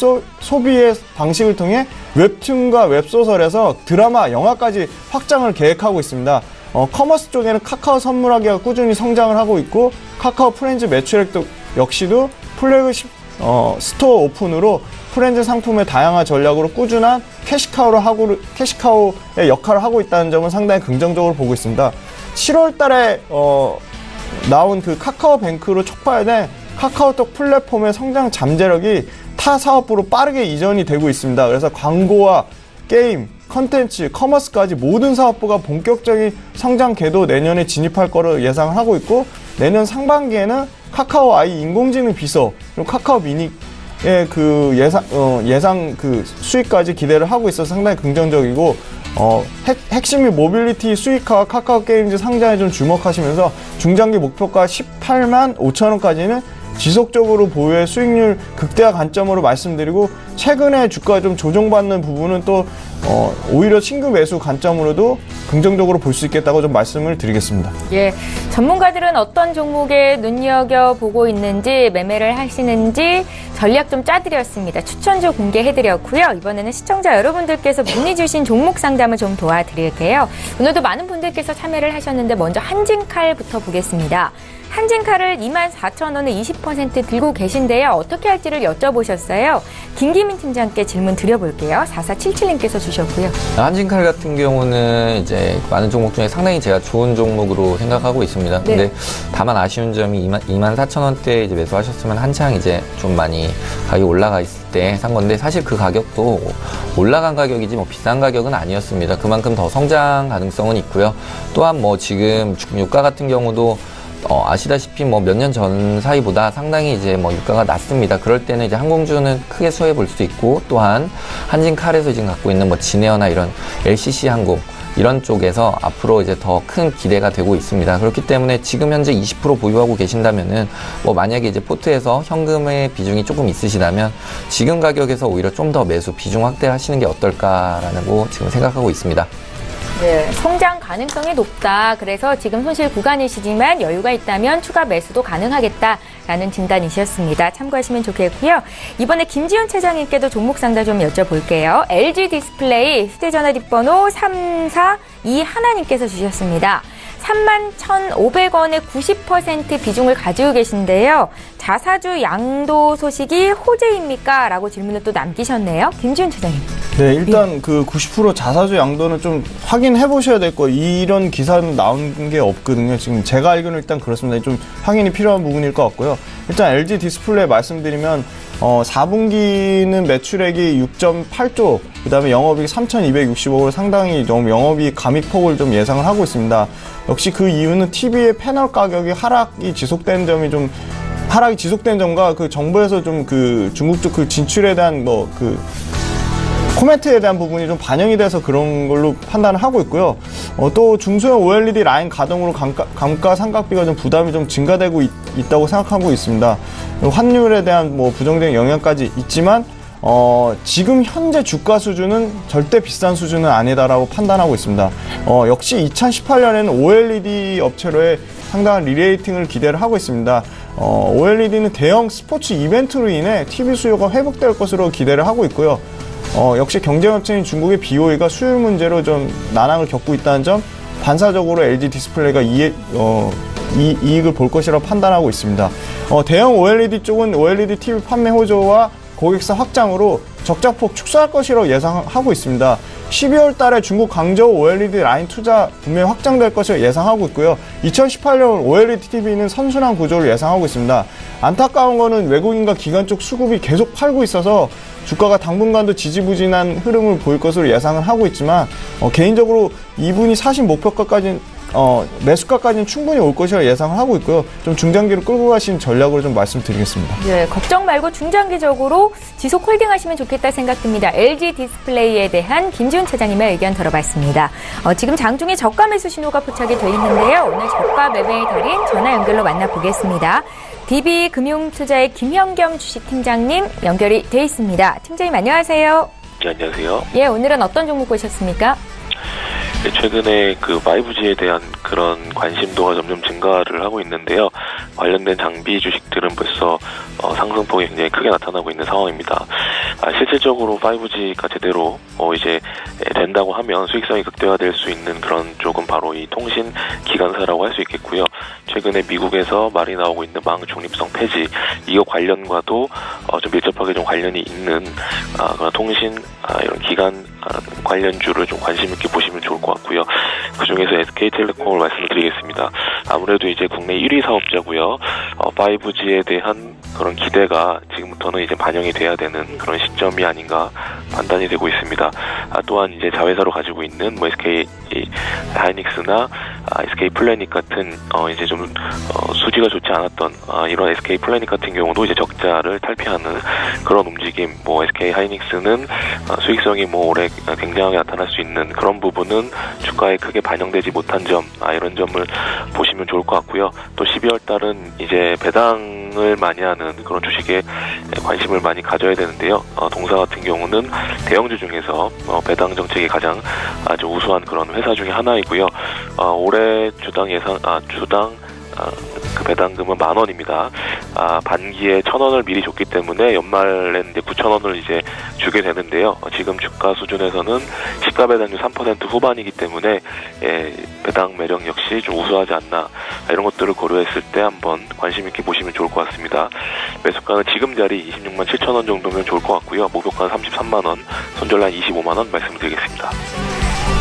소비의 방식을 통해 웹툰과 웹소설에서 드라마, 영화까지 확장을 계획하고 있습니다. 커머스 쪽에는 카카오 선물하기가 꾸준히 성장을 하고 있고, 카카오 프렌즈 매출액도 역시도 플래그십 스토어 오픈으로 프렌즈 상품의 다양한 전략으로 꾸준한 캐시카우의 역할을 하고 있다는 점은 상당히 긍정적으로 보고 있습니다. 7월 달에 나온 그 카카오뱅크로 촉발된 카카오톡 플랫폼의 성장 잠재력이 타 사업부로 빠르게 이전이 되고 있습니다. 그래서 광고와 게임, 컨텐츠, 커머스까지 모든 사업부가 본격적인 성장 궤도 내년에 진입할 거로 예상을 하고 있고, 내년 상반기에는 카카오 아이 인공지능 비서, 그리고 카카오 미니의 그 예상 그 수익까지 기대를 하고 있어서 상당히 긍정적이고, 핵심이 모빌리티 수익화와 카카오 게임즈 상장에 좀 주목하시면서 중장기 목표가 18만 5천원까지는 지속적으로 보유의 수익률 극대화 관점으로 말씀드리고, 최근에 주가가 좀 조정받는 부분은 또 오히려 신규 매수 관점으로도 긍정적으로 볼 수 있겠다고 좀 말씀을 드리겠습니다. 예, 전문가들은 어떤 종목에 눈여겨보고 있는지, 매매를 하시는지 전략 좀 짜드렸습니다. 추천주 공개해드렸고요. 이번에는 시청자 여러분들께서 문의 주신 종목 상담을 좀 도와드릴게요. 오늘도 많은 분들께서 참여를 하셨는데 먼저 한진칼부터 보겠습니다. 한진칼을 24,000원에 20% 들고 계신데요. 어떻게 할지를 여쭤보셨어요. 김기민 팀장께 질문 드려볼게요. 4477님께서 주셨고요. 한진칼 같은 경우는 이제 많은 종목 중에 상당히 제가 좋은 종목으로 생각하고 있습니다. 네. 근데 다만 아쉬운 점이 24,000원대 이제 매수하셨으면 한창 이제 좀 많이 가격이 올라가 있을 때 산 건데, 사실 그 가격도 올라간 가격이지 뭐 비싼 가격은 아니었습니다. 그만큼 더 성장 가능성은 있고요. 또한 뭐 지금 유가 같은 경우도 아시다시피 뭐 몇 년 전 사이보다 상당히 이제 뭐 유가가 낮습니다. 그럴 때는 이제 항공주는 크게 수혜해 볼 수 있고, 또한 한진칼에서 지금 갖고 있는 뭐 진에어나 이런 LCC 항공 이런 쪽에서 앞으로 이제 더 큰 기대가 되고 있습니다. 그렇기 때문에 지금 현재 20% 보유하고 계신다면은 뭐 만약에 이제 포트에서 현금의 비중이 조금 있으시다면 지금 가격에서 오히려 좀 더 매수 비중 확대를 하시는 게 어떨까라고 지금 생각하고 있습니다. 네, 성장 가능성이 높다. 그래서 지금 손실 구간이시지만 여유가 있다면 추가 매수도 가능하겠다라는 진단이셨습니다. 참고하시면 좋겠고요. 이번에 김지훈 차장님께도 종목 상담 좀 여쭤볼게요. LG 디스플레이 휴대전화 뒷번호 3421님께서 주셨습니다. 31,500원의 90% 비중을 가지고 계신데요. 자사주 양도 소식이 호재입니까? 라고 질문을 또 남기셨네요. 김지훈 차장님. 네, 일단 그 90% 자사주 양도는 좀 확인해 보셔야 될 거. 이런 기사는 나온 게 없거든요. 지금 제가 알기로는 일단 그렇습니다. 좀 확인이 필요한 부분일 것 같고요. 일단 LG 디스플레이 말씀드리면 4분기는 매출액이 6.8조, 그다음에 영업이익 3,260억으로 상당히 좀 영업이익 감익폭을 좀 예상을 하고 있습니다. 역시 그 이유는 TV의 패널 가격이 하락이 지속된 점과 그 정부에서 좀 그 중국 쪽 그 진출에 대한 뭐 그 코멘트에 대한 부분이 좀 반영이 돼서 그런 걸로 판단을 하고 있고요. 또 중소형 OLED 라인 가동으로 감가상각비가 좀 부담이 좀 증가되고 있다고 생각하고 있습니다. 환율에 대한 뭐 부정적인 영향까지 있지만 지금 현재 주가 수준은 절대 비싼 수준은 아니다라고 판단하고 있습니다. 역시 2018년에는 OLED 업체로의 상당한 리레이팅을 기대를 하고 있습니다. OLED는 대형 스포츠 이벤트로 인해 TV 수요가 회복될 것으로 기대를 하고 있고요. 역시 경쟁업체인 중국의 BOE가 수율 문제로 좀 난항을 겪고 있다는 점, 반사적으로 LG 디스플레이가 이익을 볼 것이라고 판단하고 있습니다. 대형 OLED 쪽은 OLED TV 판매 호조와 고객사 확장으로 적자폭 축소할 것이라고 예상하고 있습니다. 12월 달에 중국 광저우 OLED 라인 투자 분명히 확장될 것을 예상하고 있고요. 2018년 OLED TV는 선순환 구조를 예상하고 있습니다. 안타까운 거는 외국인과 기관 쪽 수급이 계속 팔고 있어서 주가가 당분간도 지지부진한 흐름을 보일 것으로 예상을 하고 있지만 개인적으로 이분이 사신 목표가까지는 매수가까지는 충분히 올 것이라 예상을 하고 있고요. 좀 중장기로 끌고 가신 전략으로 좀 말씀드리겠습니다. 네, 걱정 말고 중장기적으로 지속 홀딩하시면 좋겠다 생각됩니다. LG 디스플레이에 대한 김지훈 차장님의 의견 들어봤습니다. 지금 장중에 저가 매수 신호가 포착이 돼 있는데요. 오늘 저가 매매의 달인 전화 연결로 만나보겠습니다. DB금융투자의 김현겸 주식팀장님 연결이 돼 있습니다. 팀장님 안녕하세요. 네, 안녕하세요. 예, 오늘은 어떤 종목 보셨습니까? 네, 최근에 그 5G에 대한 그런 관심도가 점점 증가를 하고 있는데요. 관련된 장비 주식들은 벌써 상승폭이 굉장히 크게 나타나고 있는 상황입니다. 실질적으로 5G가 제대로 이제 된다고 하면 수익성이 극대화될 수 있는 그런 쪽은 바로 이 통신 기관사라고 할 수 있겠고요. 최근에 미국에서 말이 나오고 있는 망 중립성 폐지, 이거 관련과도 좀 밀접하게 좀 관련이 있는 그런 통신 이런 기관 관련주를 좀 관심 있게 보시면 좋을 것 같고요. 그 중에서 SK텔레콤을 말씀드리겠습니다. 아무래도 이제 국내 1위 사업자고요. 5G에 대한 그런 기대가 지금부터는 이제 반영이 돼야 되는 그런 시점이 아닌가 판단이 되고 있습니다. 또한 이제 자회사로 가지고 있는 뭐 SK 하이닉스나 SK 플래닛 같은 이제 좀 수지가 좋지 않았던 이런 SK 플래닛 같은 경우도 이제 적자를 탈피하는 그런 움직임. 뭐 SK 하이닉스는 수익성이 뭐 올해 굉장하게 나타날 수 있는 그런 부분은 주가에 크게 반영되지 못한 점, 이런 점을 보시면 좋을 것 같고요. 또 12월 달은 이제 배당을 많이 하는 그런 주식에 관심을 많이 가져야 되는데요. 동사 같은 경우는 대형주 중에서 배당 정책이 가장 아주 우수한 그런 회사 중에 하나이고요. 올해 주당 그 배당금은 10,000원입니다. 반기에 1,000원을 미리 줬기 때문에 연말엔 이제 9,000원을 이제 주게 되는데요. 지금 주가 수준에서는 시가 배당률 3% 후반이기 때문에 배당 매력 역시 좀 우수하지 않나, 이런 것들을 고려했을 때 한번 관심 있게 보시면 좋을 것 같습니다. 매수가는 지금 자리 26만 7천원 정도면 좋을 것 같고요. 목표가는 33만원, 손절란 25만원 말씀드리겠습니다.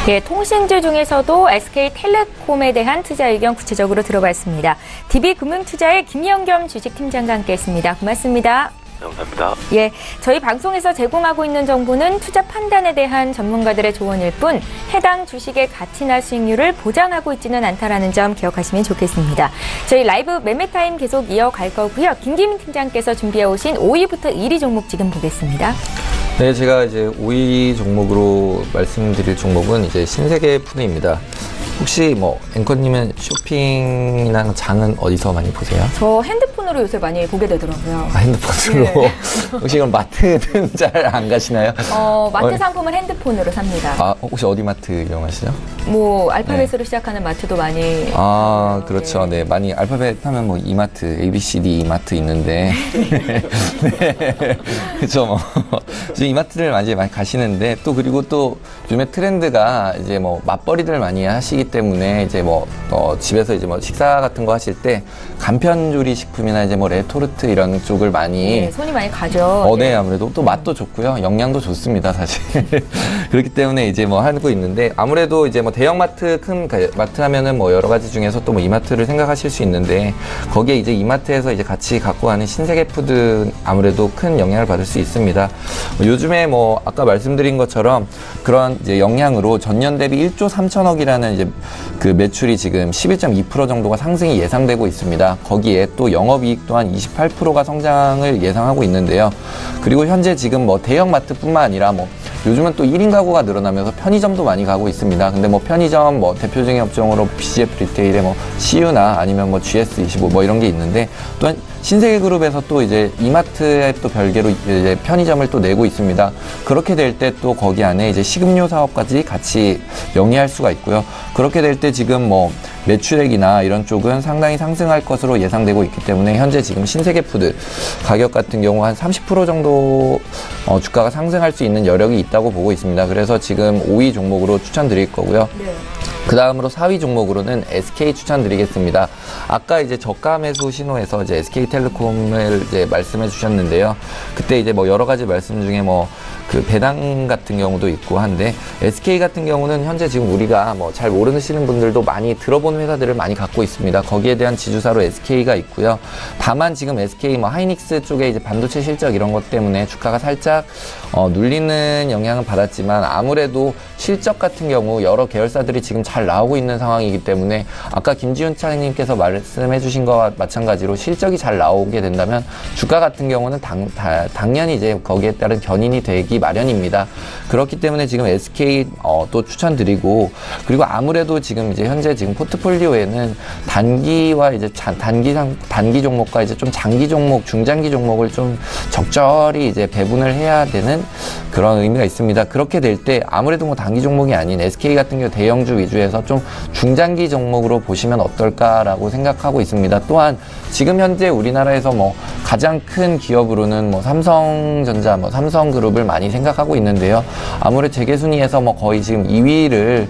예, 통신주 중에서도 SK텔레콤에 대한 투자 의견 구체적으로 들어봤습니다. DB금융투자의 김현겸 주식팀장과 함께했습니다. 고맙습니다. 감사합니다. 예, 저희 방송에서 제공하고 있는 정보는 투자 판단에 대한 전문가들의 조언일 뿐 해당 주식의 가치나 수익률을 보장하고 있지는 않다라는 점 기억하시면 좋겠습니다. 저희 라이브 매매타임 계속 이어갈 거고요. 김기민 팀장께서 준비해 오신 5위부터 1위 종목 지금 보겠습니다. 네, 제가 이제 5위 종목으로 말씀드릴 종목은 이제 신세계 푸드입니다. 혹시 뭐 앵커님은 쇼핑이나 장은 어디서 많이 보세요? 저 핸드폰으로 요새 많이 보게 되더라고요. 아, 핸드폰으로. 네. 혹시 그럼 마트는 잘 안 가시나요? 마트 상품은 핸드폰으로 삽니다. 아, 혹시 어디 마트 이용하시죠? 뭐 알파벳으로 시작하는 마트도 많이. 아, 그렇죠. 네, 많이 알파벳 하면 뭐 이마트, ABCD 이마트 있는데. 네. 그렇죠. 뭐. 지금 이마트를 많이 가시는데 또 그리고 또 요즘에 트렌드가 이제 뭐 맞벌이들 많이 하시기 때문에 이제 뭐 집에서 이제 뭐 식사 같은 거 하실 때 간편조리 식품이나 이제 뭐 레토르트 이런 쪽을 많이 네, 손이 많이 가죠. 네, 아무래도 또 맛도 좋고요. 영양도 좋습니다, 사실. 그렇기 때문에 이제 뭐 하고 있는데 아무래도 이제 뭐 대형마트, 큰 마트 하면은 뭐 여러 가지 중에서 또 뭐 이마트를 생각하실 수 있는데 거기에 이제 이마트에서 이제 같이 갖고 가는 신세계 푸드 아무래도 큰 영향을 받을 수 있습니다. 요즘에 뭐 아까 말씀드린 것처럼 그런 이제 영향으로 전년 대비 1조 3천억이라는 이제 그 매출이 지금 11.2% 정도가 상승이 예상되고 있습니다. 거기에 또 영업이익 또한 28%가 성장을 예상하고 있는데요. 그리고 현재 지금 뭐 대형마트뿐만 아니라 뭐 요즘은 또 1인 가구가 늘어나면서 편의점도 많이 가고 있습니다. 근데 뭐 편의점 뭐 대표적인 업종으로 BCF 리테일의 뭐 CU나 아니면 뭐 GS25 뭐 이런 게 있는데 또한 신세계그룹에서 또 이제 이마트에 또 별개로 이제 편의점을 또 내고 있습니다. 그렇게 될 때 또 거기 안에 이제 식음료 사업까지 같이 영위할 수가 있고요. 그렇게 될 때 지금 뭐 매출액이나 이런 쪽은 상당히 상승할 것으로 예상되고 있기 때문에 현재 지금 신세계푸드 가격 같은 경우 한 30% 정도 주가가 상승할 수 있는 여력이 있다고 보고 있습니다. 그래서 지금 5위 종목으로 추천드릴 거고요. 네. 그 다음으로 4위 종목으로는 SK 추천드리겠습니다. 아까 이제 저가 매수 신호에서 이제 SK텔레콤을 이제 말씀해 주셨는데요. 그때 이제 뭐 여러 가지 말씀 중에 뭐 그 배당 같은 경우도 있고 한데 SK 같은 경우는 현재 지금 우리가 뭐 잘 모르시는 분들도 많이 들어본 회사들을 많이 갖고 있습니다. 거기에 대한 지주사로 SK가 있고요. 다만 지금 SK 뭐 하이닉스 쪽에 이제 반도체 실적 이런 것 때문에 주가가 살짝 눌리는 영향은 받았지만 아무래도 실적 같은 경우 여러 계열사들이 지금 잘 나오고 있는 상황이기 때문에 아까 김지훈 차장님께서 말씀해 주신 것과 마찬가지로 실적이 잘 나오게 된다면 주가 같은 경우는 당연히 이제 거기에 따른 견인이 되기 마련입니다. 그렇기 때문에 지금 SK 또 추천드리고 그리고 아무래도 지금 이제 현재 지금 포트폴리오에는 단기와 이제 단기 종목과 이제 좀 장기 종목, 중장기 종목을 좀 적절히 이제 배분을 해야 되는 그런 의미가 있습니다. 그렇게 될 때 아무래도 뭐 단기 종목이 아닌 SK 같은 경우 대형주 위주에서 좀 중장기 종목으로 보시면 어떨까라고 생각하고 있습니다. 또한 지금 현재 우리나라에서 뭐 가장 큰 기업으로는 뭐 삼성전자, 뭐 삼성그룹을 많이 생각하고 있는데요. 아무래도 재계순위에서 뭐 거의 지금 2위를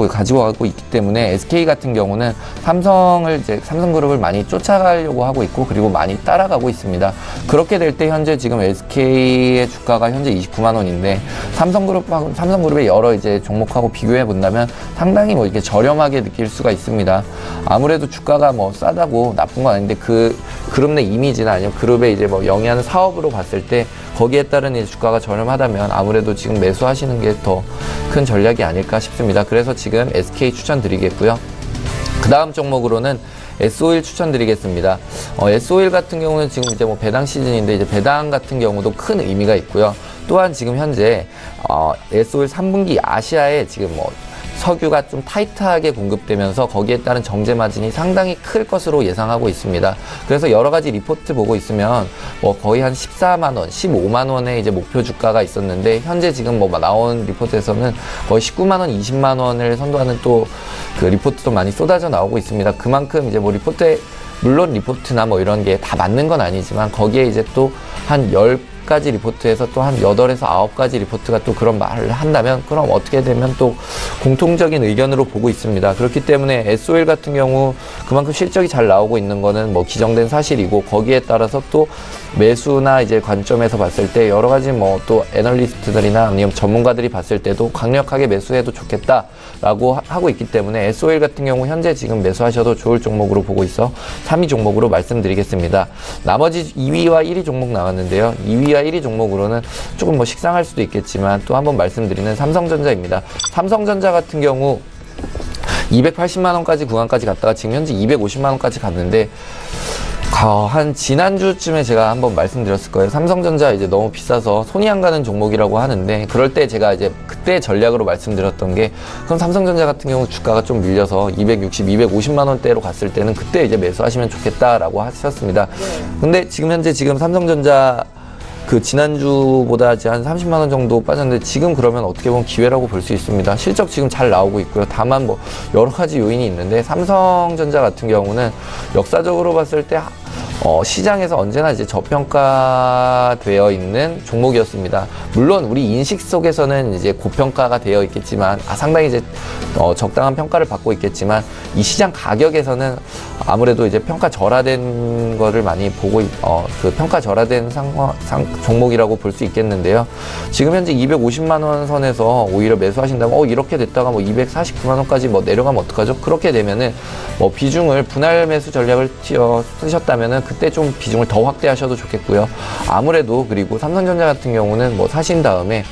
가지고 가고 있기 때문에 SK 같은 경우는 삼성그룹을 많이 쫓아가려고 하고 있고 그리고 많이 따라가고 있습니다. 그렇게 될 때 현재 지금 SK의 주가가 현재 29만 원인데 삼성그룹의 여러 이제 종목하고 비교해 본다면 상당히 뭐 이렇게 저렴하게 느낄 수가 있습니다. 아무래도 주가가 뭐 싸다고 나쁜 건 아닌데 그 그룹 내 이미지나 아니면 그룹의 이제 뭐 영위하는 사업으로 봤을 때 거기에 따른 이제 주가가 저렴하다면 아무래도 지금 매수하시는 게 더 큰 전략이 아닐까 싶습니다. 그래서 지금 SK 추천드리겠고요. 그 다음 종목으로는 S-오일 추천드리겠습니다. S-오일 같은 경우는 지금 이제 뭐 배당 시즌인데 이제 배당 같은 경우도 큰 의미가 있고요. 또한 지금 현재 S-오일 3분기 아시아에 지금 뭐 석유가 좀 타이트하게 공급되면서 거기에 따른 정제 마진이 상당히 클 것으로 예상하고 있습니다. 그래서 여러 가지 리포트 보고 있으면 뭐 거의 한 14만 원, 15만 원의 이제 목표 주가가 있었는데 현재 지금 뭐 나온 리포트에서는 거의 19만 원, 20만 원을 선도하는 또 그 리포트도 많이 쏟아져 나오고 있습니다. 그만큼 이제 뭐 물론 리포트나 뭐 이런 게 다 맞는 건 아니지만 거기에 이제 또 한 가지 리포트에서 또 한 8에서 9가지 리포트가 또 그런 말을 한다면 그럼 어떻게 되면 또 공통적인 의견으로 보고 있습니다. 그렇기 때문에 SOL 같은 경우 그만큼 실적이 잘 나오고 있는 거는 뭐 기정된 사실이고 거기에 따라서 또 매수나 이제 관점에서 봤을 때 여러 가지 뭐 또 애널리스트들이나 아니면 전문가들이 봤을 때도 강력하게 매수해도 좋겠다라고 하고 있기 때문에 SOL 같은 경우 현재 지금 매수하셔도 좋을 종목으로 보고 있어 3위 종목으로 말씀드리겠습니다. 나머지 2위와 1위 종목 나왔는데요. 2위와 1위 종목으로는 조금 뭐 식상할 수도 있겠지만 또 한번 말씀드리는 삼성전자입니다. 삼성전자 같은 경우 280만 원까지 구간까지 갔다가 지금 현재 250만 원까지 갔는데 한 지난주쯤에 제가 한번 말씀드렸을 거예요. 삼성전자 이제 너무 비싸서 손이 안 가는 종목이라고 하는데 그럴 때 제가 이제 그때 전략으로 말씀드렸던 게 그럼 삼성전자 같은 경우 주가가 좀 밀려서 260, 250만 원대로 갔을 때는 그때 이제 매수하시면 좋겠다라고 하셨습니다. 근데 지금 현재 지금 삼성전자 그 지난주보다 이제 한 30만 원 정도 빠졌는데 지금 그러면 어떻게 보면 기회라고 볼 수 있습니다. 실적 지금 잘 나오고 있고요. 다만 뭐 여러 가지 요인이 있는데 삼성전자 같은 경우는 역사적으로 봤을 때 시장에서 언제나 이제 저평가되어 있는 종목이었습니다. 물론 우리 인식 속에서는 이제 고평가가 되어 있겠지만 상당히 이제 적당한 평가를 받고 있겠지만 이 시장 가격에서는 아무래도 이제 평가 절하된 거를 많이 보고 그 평가 절하된 종목이라고 볼 수 있겠는데요. 지금 현재 250만 원 선에서 오히려 매수하신다면 이렇게 됐다가 뭐 249만 원까지 뭐 내려가면 어떡하죠? 그렇게 되면은 뭐 비중을 분할 매수 전략을 쓰셨다면은 그때 좀 비중을 더 확대하셔도 좋겠고요. 아무래도 그리고 삼성전자 같은 경우는 뭐 사신 다음에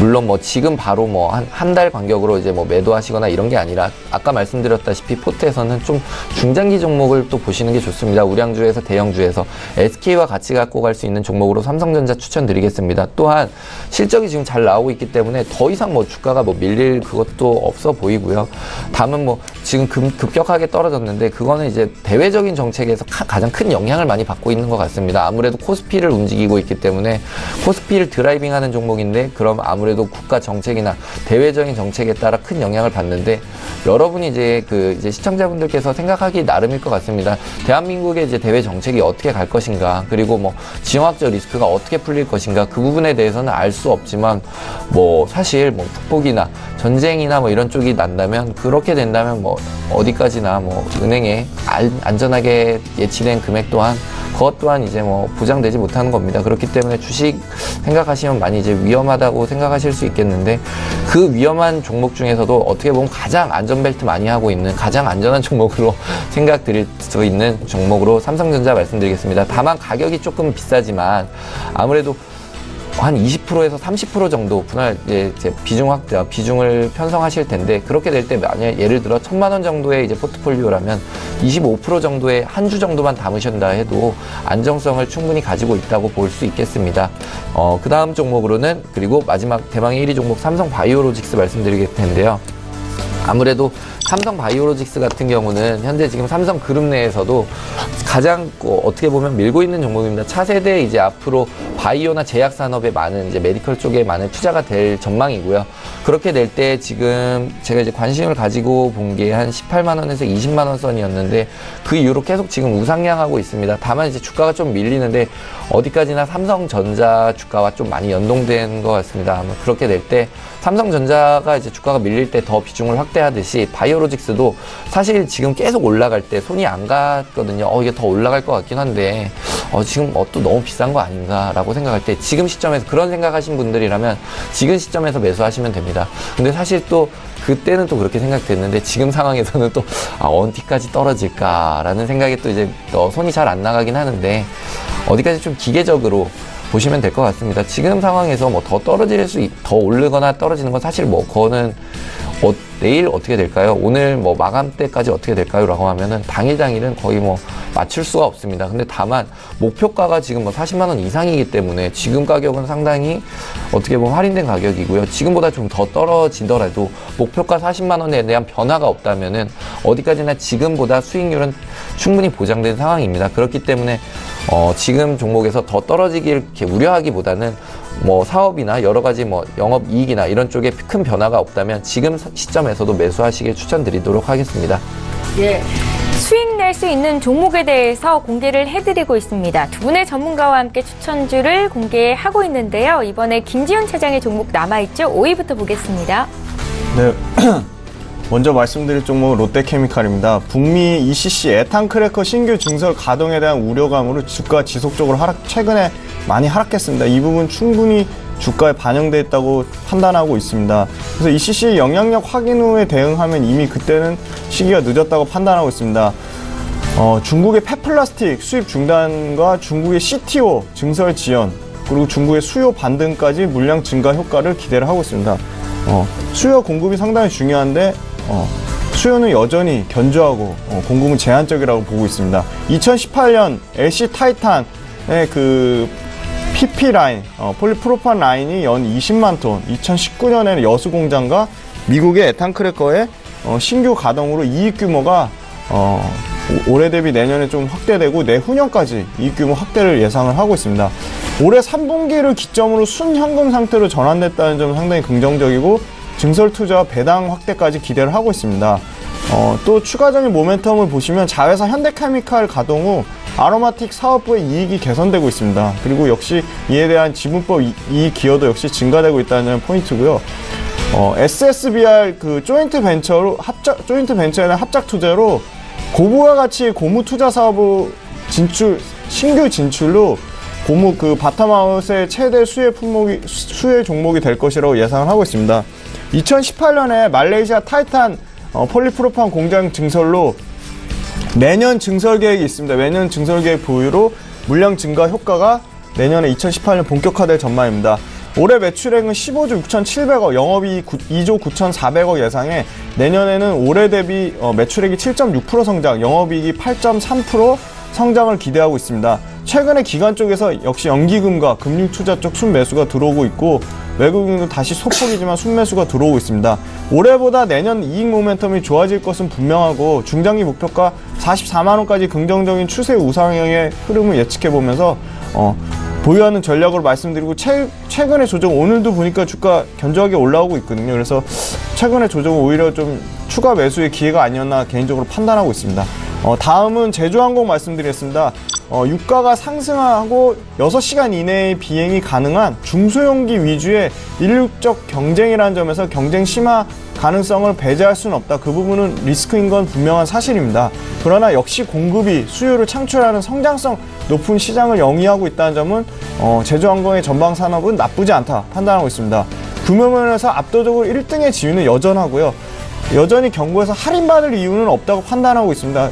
물론 뭐 지금 바로 뭐 한 달 간격으로 이제 뭐 매도하시거나 이런 게 아니라 아까 말씀드렸다시피 포트에서는 좀 중장기 종목을 또 보시는 게 좋습니다. 우량주에서 대형주에서 SK와 같이 갖고 갈 수 있는 종목으로 삼성전자 추천드리겠습니다. 또한 실적이 지금 잘 나오고 있기 때문에 더 이상 뭐 주가가 뭐 밀릴 그것도 없어 보이고요. 다만 뭐 지금 급격하게 떨어졌는데 그거는 이제 대외적인 정책에서 가장 큰 영향을 많이 받고 있는 것 같습니다. 아무래도 코스피를 움직이고 있기 때문에 코스피를 드라이빙하는 종목인데 그럼 아무래도 국가 정책이나 대외적인 정책에 따라 큰 영향을 받는데 여러분이 이제 이제 시청자분들께서 생각하기 나름일 것 같습니다. 대한민국의 이제 대외 정책이 어떻게 갈 것인가 그리고 뭐 지정학적 리스크가 어떻게 풀릴 것인가 그 부분에 대해서는 알 수 없지만 뭐 사실 뭐 북복이나 전쟁이나 뭐 이런 쪽이 난다면 그렇게 된다면 뭐 어디까지나 뭐 은행에 안전하게 예치된 금액 또한 그것 또한 이제 뭐 보장되지 못하는 겁니다. 그렇기 때문에 주식 생각하시면 많이 이제 위험하다고 생각하실 수 있겠는데 그 위험한 종목 중에서도 어떻게 보면 가장 안전벨트 많이 하고 있는 가장 안전한 종목으로 생각드릴 수 있는 종목으로 삼성전자 말씀드리겠습니다. 다만 가격이 조금 비싸지만 아무래도 한 20%에서 30% 정도 분할 이제 비중을 편성하실 텐데 그렇게 될 때 만약 예를 들어 1,000만 원 정도의 이제 포트폴리오라면 25% 정도의 한 주 정도만 담으신다 해도 안정성을 충분히 가지고 있다고 볼 수 있겠습니다. 그 다음 종목으로는 그리고 마지막 대망의 1위 종목 삼성바이오로직스 말씀드릴 텐데요. 아무래도 삼성바이오로직스 같은 경우는 현재 지금 삼성그룹 내에서도 가장 어떻게 보면 밀고 있는 종목입니다. 차세대 이제 앞으로 바이오나 제약 산업에 많은 이제 메디컬 쪽에 많은 투자가 될 전망이고요. 그렇게 될 때 지금 제가 이제 관심을 가지고 본 게 한 18만 원에서 20만 원 선이었는데 그 이후로 계속 지금 우상향하고 있습니다. 다만 이제 주가가 좀 밀리는데 어디까지나 삼성전자 주가와 좀 많이 연동된 것 같습니다. 아마 그렇게 될 때 삼성전자가 이제 주가가 밀릴 때 더 비중을 확대하듯이 바이오로직스도 사실 지금 계속 올라갈 때 손이 안 갔거든요. 이게 더 올라갈 것 같긴 한데 지금 또 너무 비싼 거 아닌가라고 생각할 때 지금 시점에서 그런 생각하신 분들이라면 지금 시점에서 매수하시면 됩니다. 근데 사실 또 그때는 또 그렇게 생각됐는데 지금 상황에서는 또 언디까지 떨어질까라는 생각이 또 이제 손이 잘 안 나가긴 하는데 어디까지 좀 기계적으로 보시면 될 것 같습니다. 지금 상황에서 뭐 더 오르거나 떨어지는 건 사실 뭐 그거는 내일 어떻게 될까요? 오늘 뭐 마감 때까지 어떻게 될까요? 라고 하면은 당일은 거의 뭐 맞출 수가 없습니다. 근데 다만 목표가가 지금 뭐 40만 원 이상이기 때문에 지금 가격은 상당히 어떻게 보면 할인된 가격이고요. 지금보다 좀 더 떨어지더라도 목표가 40만 원에 대한 변화가 없다면은 어디까지나 지금보다 수익률은 충분히 보장된 상황입니다. 그렇기 때문에 지금 종목에서 더 떨어지길 이렇게 우려하기보다는 뭐 사업이나 여러 가지 뭐 영업 이익이나 이런 쪽에 큰 변화가 없다면 지금 시점에서도 매수하시길 추천드리도록 하겠습니다. 예. 수익 낼 수 있는 종목에 대해서 공개를 해드리고 있습니다. 두 분의 전문가와 함께 추천주를 공개하고 있는데요. 이번에 김지훈 차장의 종목 남아있죠? 5위부터 보겠습니다. 네. 먼저 말씀드릴 종목은 롯데케미칼입니다. 북미 ECC 에탄크래커 신규 증설 가동에 대한 우려감으로 주가 지속적으로 최근에 많이 하락했습니다. 이 부분 충분히 주가에 반영돼 있다고 판단하고 있습니다. 그래서 ECC 영향력 확인 후에 대응하면 이미 그때는 시기가 늦었다고 판단하고 있습니다. 중국의 폐플라스틱 수입 중단과 중국의 CTO 증설 지연, 그리고 중국의 수요 반등까지 물량 증가 효과를 기대를 하고 있습니다. 수요 공급이 상당히 중요한데 수요는 여전히 견조하고 공급은 제한적이라고 보고 있습니다. 2018년 LC 타이탄의 그 PP 라인, 폴리프로판 라인이 연 20만 톤, 2019년에는 여수 공장과 미국의 에탄크래커의 신규 가동으로 이익 규모가 올해 대비 내년에 좀 확대되고 내후년까지 이익 규모 확대를 예상을 하고 있습니다. 올해 3분기를 기점으로 순현금 상태로 전환됐다는 점은 상당히 긍정적이고 증설 투자와 배당 확대까지 기대를 하고 있습니다. 또 추가적인 모멘텀을 보시면 자회사 현대케미칼 가동 후 아로마틱 사업부의 이익이 개선되고 있습니다. 그리고 역시 이에 대한 지분법 이익 기여도 역시 증가되고 있다는 포인트고요. SSBR 그 조인트 벤처에 대한 합작 투자로 고부가 가치 고무 투자 사업부 신규 진출로 고무 그 바텀아웃의 최대 수혜 종목이 될 것이라고 예상을 하고 있습니다. 2018년에 말레이시아 타이탄 폴리프로판 공장 증설로 내년 증설 계획이 있습니다. 매년 증설 계획 보유로 물량 증가 효과가 내년에 2018년 본격화될 전망입니다. 올해 매출액은 15조 6,700억, 영업이익 2조 9,400억 예상에 내년에는 올해 대비 매출액이 7.6% 성장, 영업이익이 8.3% 성장을 기대하고 있습니다. 최근에 기관 쪽에서 역시 연기금과 금융투자 쪽 순매수가 들어오고 있고 외국인도 다시 소폭이지만 순매수가 들어오고 있습니다. 올해보다 내년 이익 모멘텀이 좋아질 것은 분명하고 중장기 목표가 44만원까지 긍정적인 추세 우상향의 흐름을 예측해보면서 보유하는 전략으로 말씀드리고 최근의 조정 오늘도 보니까 주가 견조하게 올라오고 있거든요. 그래서 최근의 조정은 오히려 좀 추가 매수의 기회가 아니었나 개인적으로 판단하고 있습니다. 다음은 제주항공 말씀드리겠습니다. 유가가 상승하고 6시간 이내에 비행이 가능한 중소형기 위주의 인력적 경쟁이라는 점에서 경쟁 심화 가능성을 배제할 수는 없다. 그 부분은 리스크인 건 분명한 사실입니다. 그러나 역시 공급이 수요를 창출하는 성장성 높은 시장을 영위하고 있다는 점은 제주항공의 전방 산업은 나쁘지 않다 판단하고 있습니다. 규모면에서 압도적으로 1등의 지위는 여전하고요. 여전히 경고에서 할인받을 이유는 없다고 판단하고 있습니다.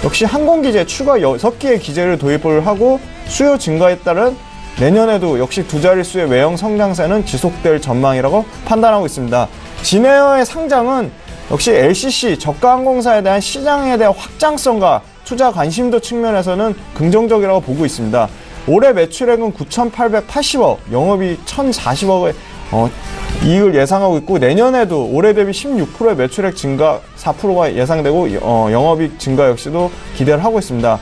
역시 항공기재 추가 6개의 기재를 도입을 하고 수요 증가에 따른 내년에도 역시 두 자릿수의 외형 성장세는 지속될 전망이라고 판단하고 있습니다. 진에어의 상장은 역시 LCC 저가 항공사에 대한 시장에 대한 확장성과 투자 관심도 측면에서는 긍정적이라고 보고 있습니다. 올해 매출액은 9,880억, 영업이 1,040억의 이익을 예상하고 있고 내년에도 올해 대비 16%의 매출액 증가 4%가 예상되고 영업이익 증가 역시도 기대를 하고 있습니다.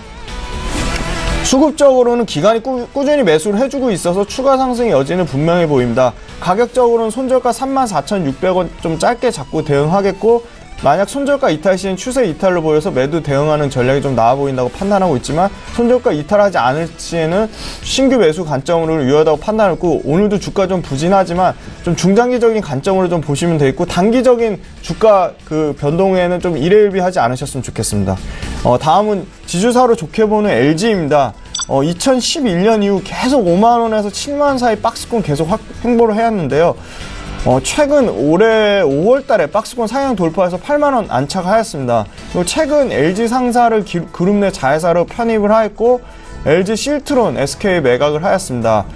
수급적으로는 기관이 꾸준히 매수를 해주고 있어서 추가 상승의 여지는 분명해 보입니다. 가격적으로는 손절가 34,600원 좀 짧게 잡고 대응하겠고 만약 손절가 이탈 시엔 추세 이탈로 보여서 매도 대응하는 전략이 좀 나아 보인다고 판단하고 있지만 손절가 이탈하지 않을 시에는 신규 매수 관점으로 유효하다고 판단했고 오늘도 주가 좀 부진하지만 좀 중장기적인 관점으로 좀 보시면 되겠고 단기적인 주가 그 변동에는 좀 일회일비하지 않으셨으면 좋겠습니다. 다음은 지주사로 좋게 보는 LG입니다. 2011년 이후 계속 5만원에서 7만원 사이 박스권 계속 행보를 해왔는데요. 최근 올해 5월달에 박스권 상향 돌파해서 8만원 안착하였습니다. 그리고 최근 LG 상사를 그룹 내 자회사로 편입을 하였고 LG 실트론 SK 매각을 하였습니다.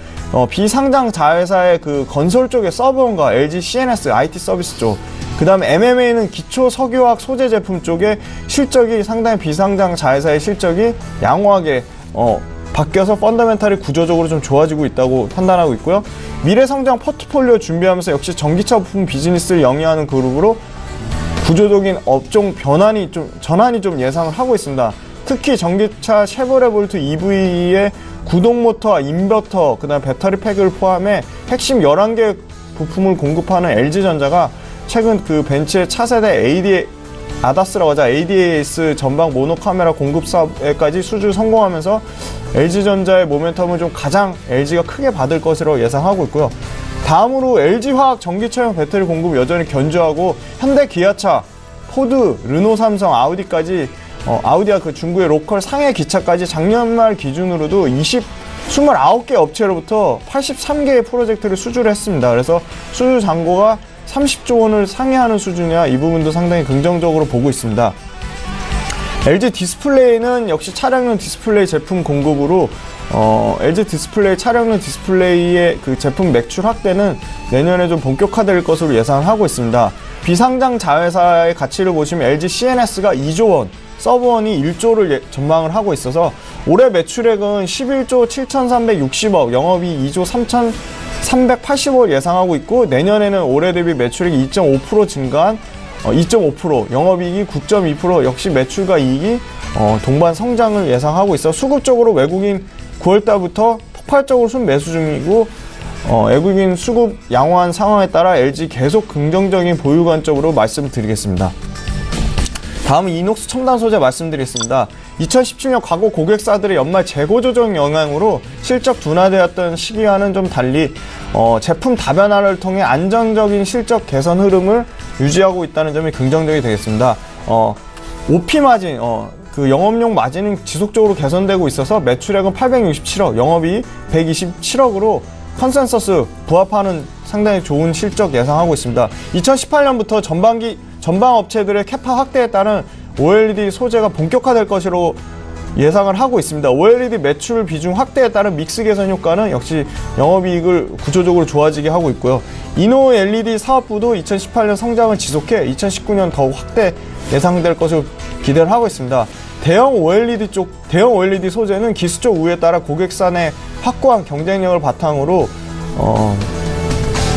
비상장 자회사의 그 건설 쪽의 서브원과 LG CNS IT 서비스 쪽, 그 다음에 MMA는 기초 석유화학 소재 제품 쪽의 실적이 상당히 비상장 자회사의 실적이 양호하게 바뀌어서 펀더멘탈이 구조적으로 좀 좋아지고 있다고 판단하고 있고요. 미래성장 포트폴리오 준비하면서 역시 전기차 부품 비즈니스를 영위하는 그룹으로 구조적인 업종 전환이 좀 예상을 하고 있습니다. 특히 전기차 쉐보레볼트 EV의 구동 모터와 인버터, 그다음 배터리 팩을 포함해 핵심 11개 부품을 공급하는 LG전자가 최근 그 벤츠의 차세대 아다스라고 하자 ADAS 전방 모노 카메라 공급 사업에까지 수주 성공하면서 LG전자의 모멘텀을 좀 가장 LG가 크게 받을 것으로 예상하고 있고요. 다음으로 LG화학 전기차용 배터리 공급 여전히 견조하고 현대, 기아차, 포드, 르노, 삼성, 아우디까지 아우디와 그 중국의 로컬 상해 기차까지 작년 말 기준으로도 29개 업체로부터 83개의 프로젝트를 수주를 했습니다. 그래서 수주 잔고가 30조 원을 상회하는 수준이야 이 부분도 상당히 긍정적으로 보고 있습니다. LG 디스플레이는 역시 차량용 디스플레이 제품 공급으로 LG 디스플레이 차량용 디스플레이의 그 제품 매출 확대는 내년에 좀 본격화될 것으로 예상하고 있습니다. 비상장 자회사의 가치를 보시면 LG CNS가 2조 원, 서브원이 1조를 전망을 하고 있어서 올해 매출액은 11조 7,360억, 영업이익 2조 3,380억 예상하고 있고 내년에는 올해 대비 매출액이 2.5% 증가한 2.5%, 영업이익이 9.2%, 역시 매출과 이익이 동반 성장을 예상하고 있어 수급적으로 외국인 9월달부터 폭발적으로 순매수 중이고 외국인 수급 양호한 상황에 따라 LG 계속 긍정적인 보유 관점으로 말씀드리겠습니다. 다음은 이녹스 첨단 소재 말씀드리겠습니다. 2017년 과거 고객사들의 연말 재고 조정 영향으로 실적 둔화되었던 시기와는 좀 달리 제품 다변화를 통해 안정적인 실적 개선 흐름을 유지하고 있다는 점이 긍정적이 되겠습니다. OP 마진, 그 영업용 마진은 지속적으로 개선되고 있어서 매출액은 867억, 영업이익 127억으로 컨센서스 부합하는 상당히 좋은 실적 예상하고 있습니다. 2018년부터 전방 업체들의 캐파 확대에 따른 OLED 소재가 본격화될 것으로 예상을 하고 있습니다. OLED 매출 비중 확대에 따른 믹스 개선 효과는 역시 영업이익을 구조적으로 좋아지게 하고 있고요. 이노 LED 사업부도 2018년 성장을 지속해 2019년 더욱 확대 예상될 것으로 기대를 하고 있습니다. 대형 OLED 소재는 기술적 우위에 따라 고객사 내 확고한 경쟁력을 바탕으로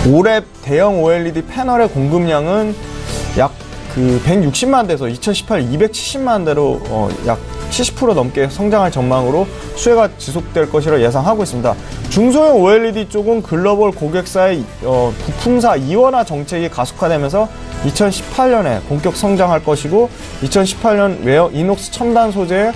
올해 대형 OLED 패널의 공급량은 약 160만 대에서 2018 270만 대로 약 70% 넘게 성장할 전망으로 수혜가 지속될 것이라 예상하고 있습니다. 중소형 OLED 쪽은 글로벌 고객사의 부품사 이원화 정책이 가속화되면서 2018년에 본격 성장할 것이고 2018년 이녹스 첨단 소재의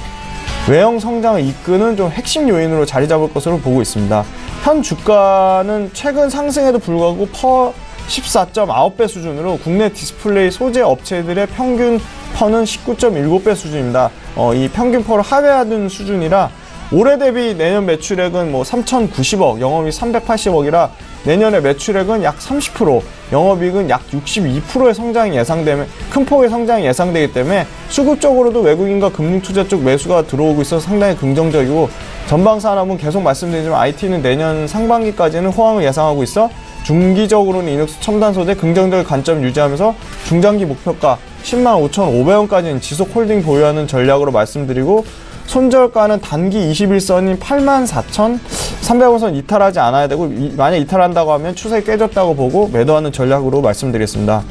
외형 성장을 이끄는 좀 핵심 요인으로 자리 잡을 것으로 보고 있습니다. 현 주가는 최근 상승에도 불구하고 퍼 14.9배 수준으로 국내 디스플레이 소재 업체들의 평균 퍼는 19.7배 수준입니다. 이 평균 퍼를 하회하는 수준이라 올해 대비 내년 매출액은 3,090억, 영업이익 380억이라 내년의 매출액은 약 30%, 영업이익은 약 62%의 성장이 예상되면 큰 폭의 성장이 예상되기 때문에 수급적으로도 외국인과 금융투자 쪽 매수가 들어오고 있어서 상당히 긍정적이고 전방 산업은 계속 말씀드리지만 IT는 내년 상반기까지는 호황을 예상하고 있어 중기적으로는 이녹스 첨단 소재 긍정적인 관점 유지하면서 중장기 목표가 105,500원까지는 지속 홀딩 보유하는 전략으로 말씀드리고 손절가는 단기 21선인 84,300원선 이탈하지 않아야 되고 만약 이탈한다고 하면 추세 깨졌다고 보고 매도하는 전략으로 말씀드리겠습니다.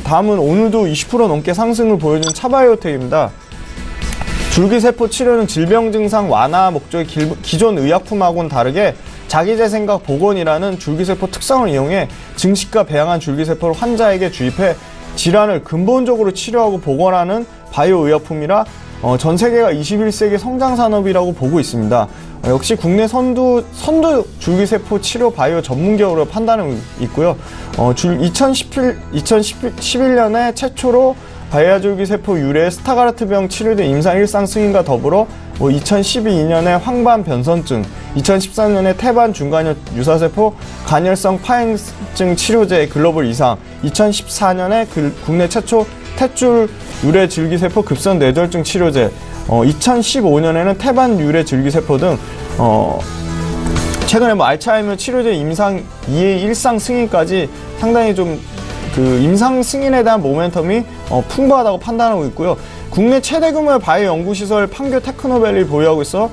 다음은 오늘도 20% 넘게 상승을 보여준 차바이오텍입니다. 줄기세포 치료는 질병 증상 완화 목적의 기존 의약품하고는 다르게 자기재생과 복원이라는 줄기세포 특성을 이용해 증식과 배양한 줄기세포를 환자에게 주입해 질환을 근본적으로 치료하고 복원하는 바이오 의약품이라 전 세계가 21세기 성장산업이라고 보고 있습니다. 역시 국내 선두 줄기세포 치료 바이오 전문기업으로 판단하고 있고요. 2011년에 최초로 바이아줄기세포 유래 스타가르트병 치료된 임상 1상 승인과 더불어 2012년에 황반 변선증, 2013년에 태반 중간염 유사세포 간혈성 파행증 치료제 글로벌 2상, 2014년에 국내 최초 탯줄 유래 줄기세포 급선 뇌졸중 치료제, 2015년에는 태반 유래 줄기세포 등 최근에 알츠하이머 치료제 임상 2의 1상 승인까지 상당히 좀 임상 승인에 대한 모멘텀이 풍부하다고 판단하고 있고요. 국내 최대 규모의 바이오 연구시설 판교 테크노밸리 보유하고 있어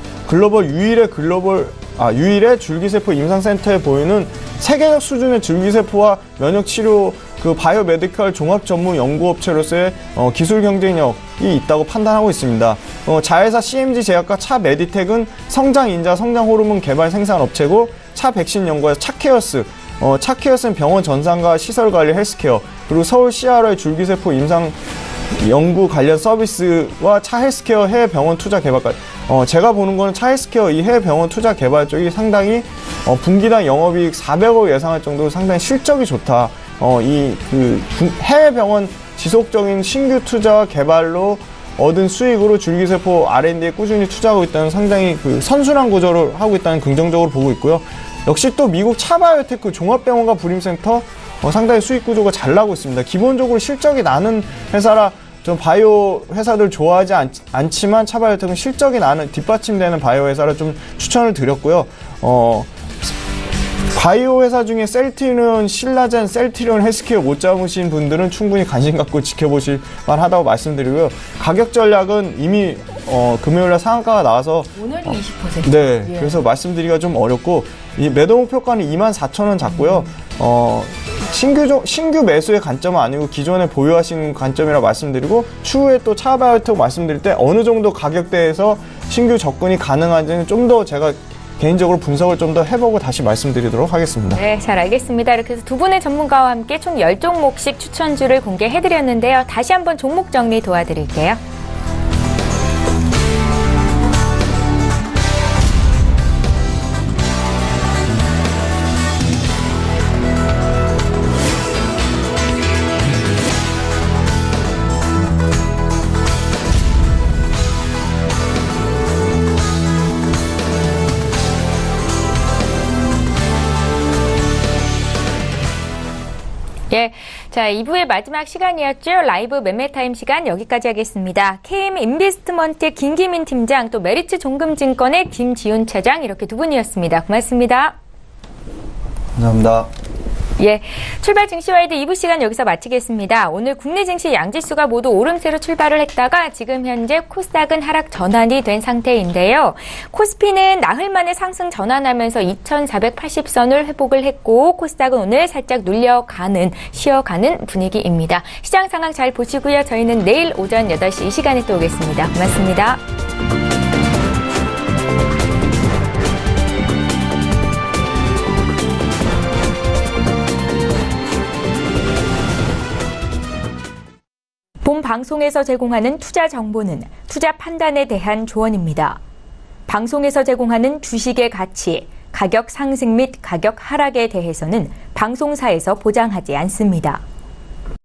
유일의 줄기세포 임상센터에 보이는 세계적 수준의 줄기세포와 면역치료 바이오 메디컬 종합 전문 연구업체로서의 기술 경쟁력이 있다고 판단하고 있습니다. 자회사 CMG 제약과 차 메디텍은 성장 인자 성장 호르몬 개발 생산 업체고 차 백신 연구에서 차케어스는 병원 전산과 시설관리 헬스케어 그리고 서울 CRO의 줄기세포 임상 연구 관련 서비스와 차 헬스케어 해외 병원 투자 개발까지. 제가 보는 거는 차 헬스케어 이 해외 병원 투자 개발 쪽이 상당히 분기당 영업이익 400억 예상할 정도로 상당히 실적이 좋다. 해외 병원 지속적인 신규 투자와 개발로 얻은 수익으로 줄기세포 R&D에 꾸준히 투자하고 있다는 상당히 선순환 구조를 하고 있다는 긍정적으로 보고 있고요. 역시 또 미국 차바이오테크 종합병원과 불임센터 상당히 수익 구조가 잘 나고 있습니다. 기본적으로 실적이 나는 회사라 좀 바이오 회사들 좋아하지 않지만 차바이오텍은 실적이 나는 뒷받침되는 바이오 회사를 좀 추천을 드렸고요. 바이오 회사 중에 셀트리온, 신라젠, 셀트리온 헬스케어 못 잡으신 분들은 충분히 관심 갖고 지켜보실 만하다고 말씀드리고요. 가격 전략은 이미 금요일날 상한가가 나와서 오늘도 20%. 네, 예. 그래서 말씀드리기가 좀 어렵고 이 매도 목표가는 24,000원 잡고요. 신규 매수의 관점은 아니고 기존에 보유하시는 관점이라 말씀드리고 추후에 또 차바이오텍 말씀드릴 때 어느 정도 가격대에서 신규 접근이 가능한지는 좀 더 제가 개인적으로 분석을 좀 더 해보고 다시 말씀드리도록 하겠습니다. 네, 잘 알겠습니다. 이렇게 해서 두 분의 전문가와 함께 총 10종목씩 추천주를 공개해드렸는데요. 다시 한번 종목 정리 도와드릴게요. 예, 자 2부의 마지막 시간이었죠. 라이브 매매타임 시간 여기까지 하겠습니다. KM 인베스트먼트 김기민 팀장, 또 메리츠 종금증권의 김지훈 차장, 이렇게 두 분이었습니다. 고맙습니다. 감사합니다. 예, 출발 증시와이드 2부 시간 여기서 마치겠습니다. 오늘 국내 증시 양지수가 모두 오름세로 출발을 했다가 지금 현재 코스닥은 하락 전환이 된 상태인데요. 코스피는 나흘 만에 상승 전환하면서 2,480선을 회복을 했고 코스닥은 오늘 살짝 쉬어가는 분위기입니다. 시장 상황 잘 보시고요. 저희는 내일 오전 8시 이 시간에 또 오겠습니다. 고맙습니다. 본 방송에서 제공하는 투자 정보는 투자 판단에 대한 조언입니다. 방송에서 제공하는 주식의 가치, 가격 상승 및 가격 하락에 대해서는 방송사에서 보장하지 않습니다.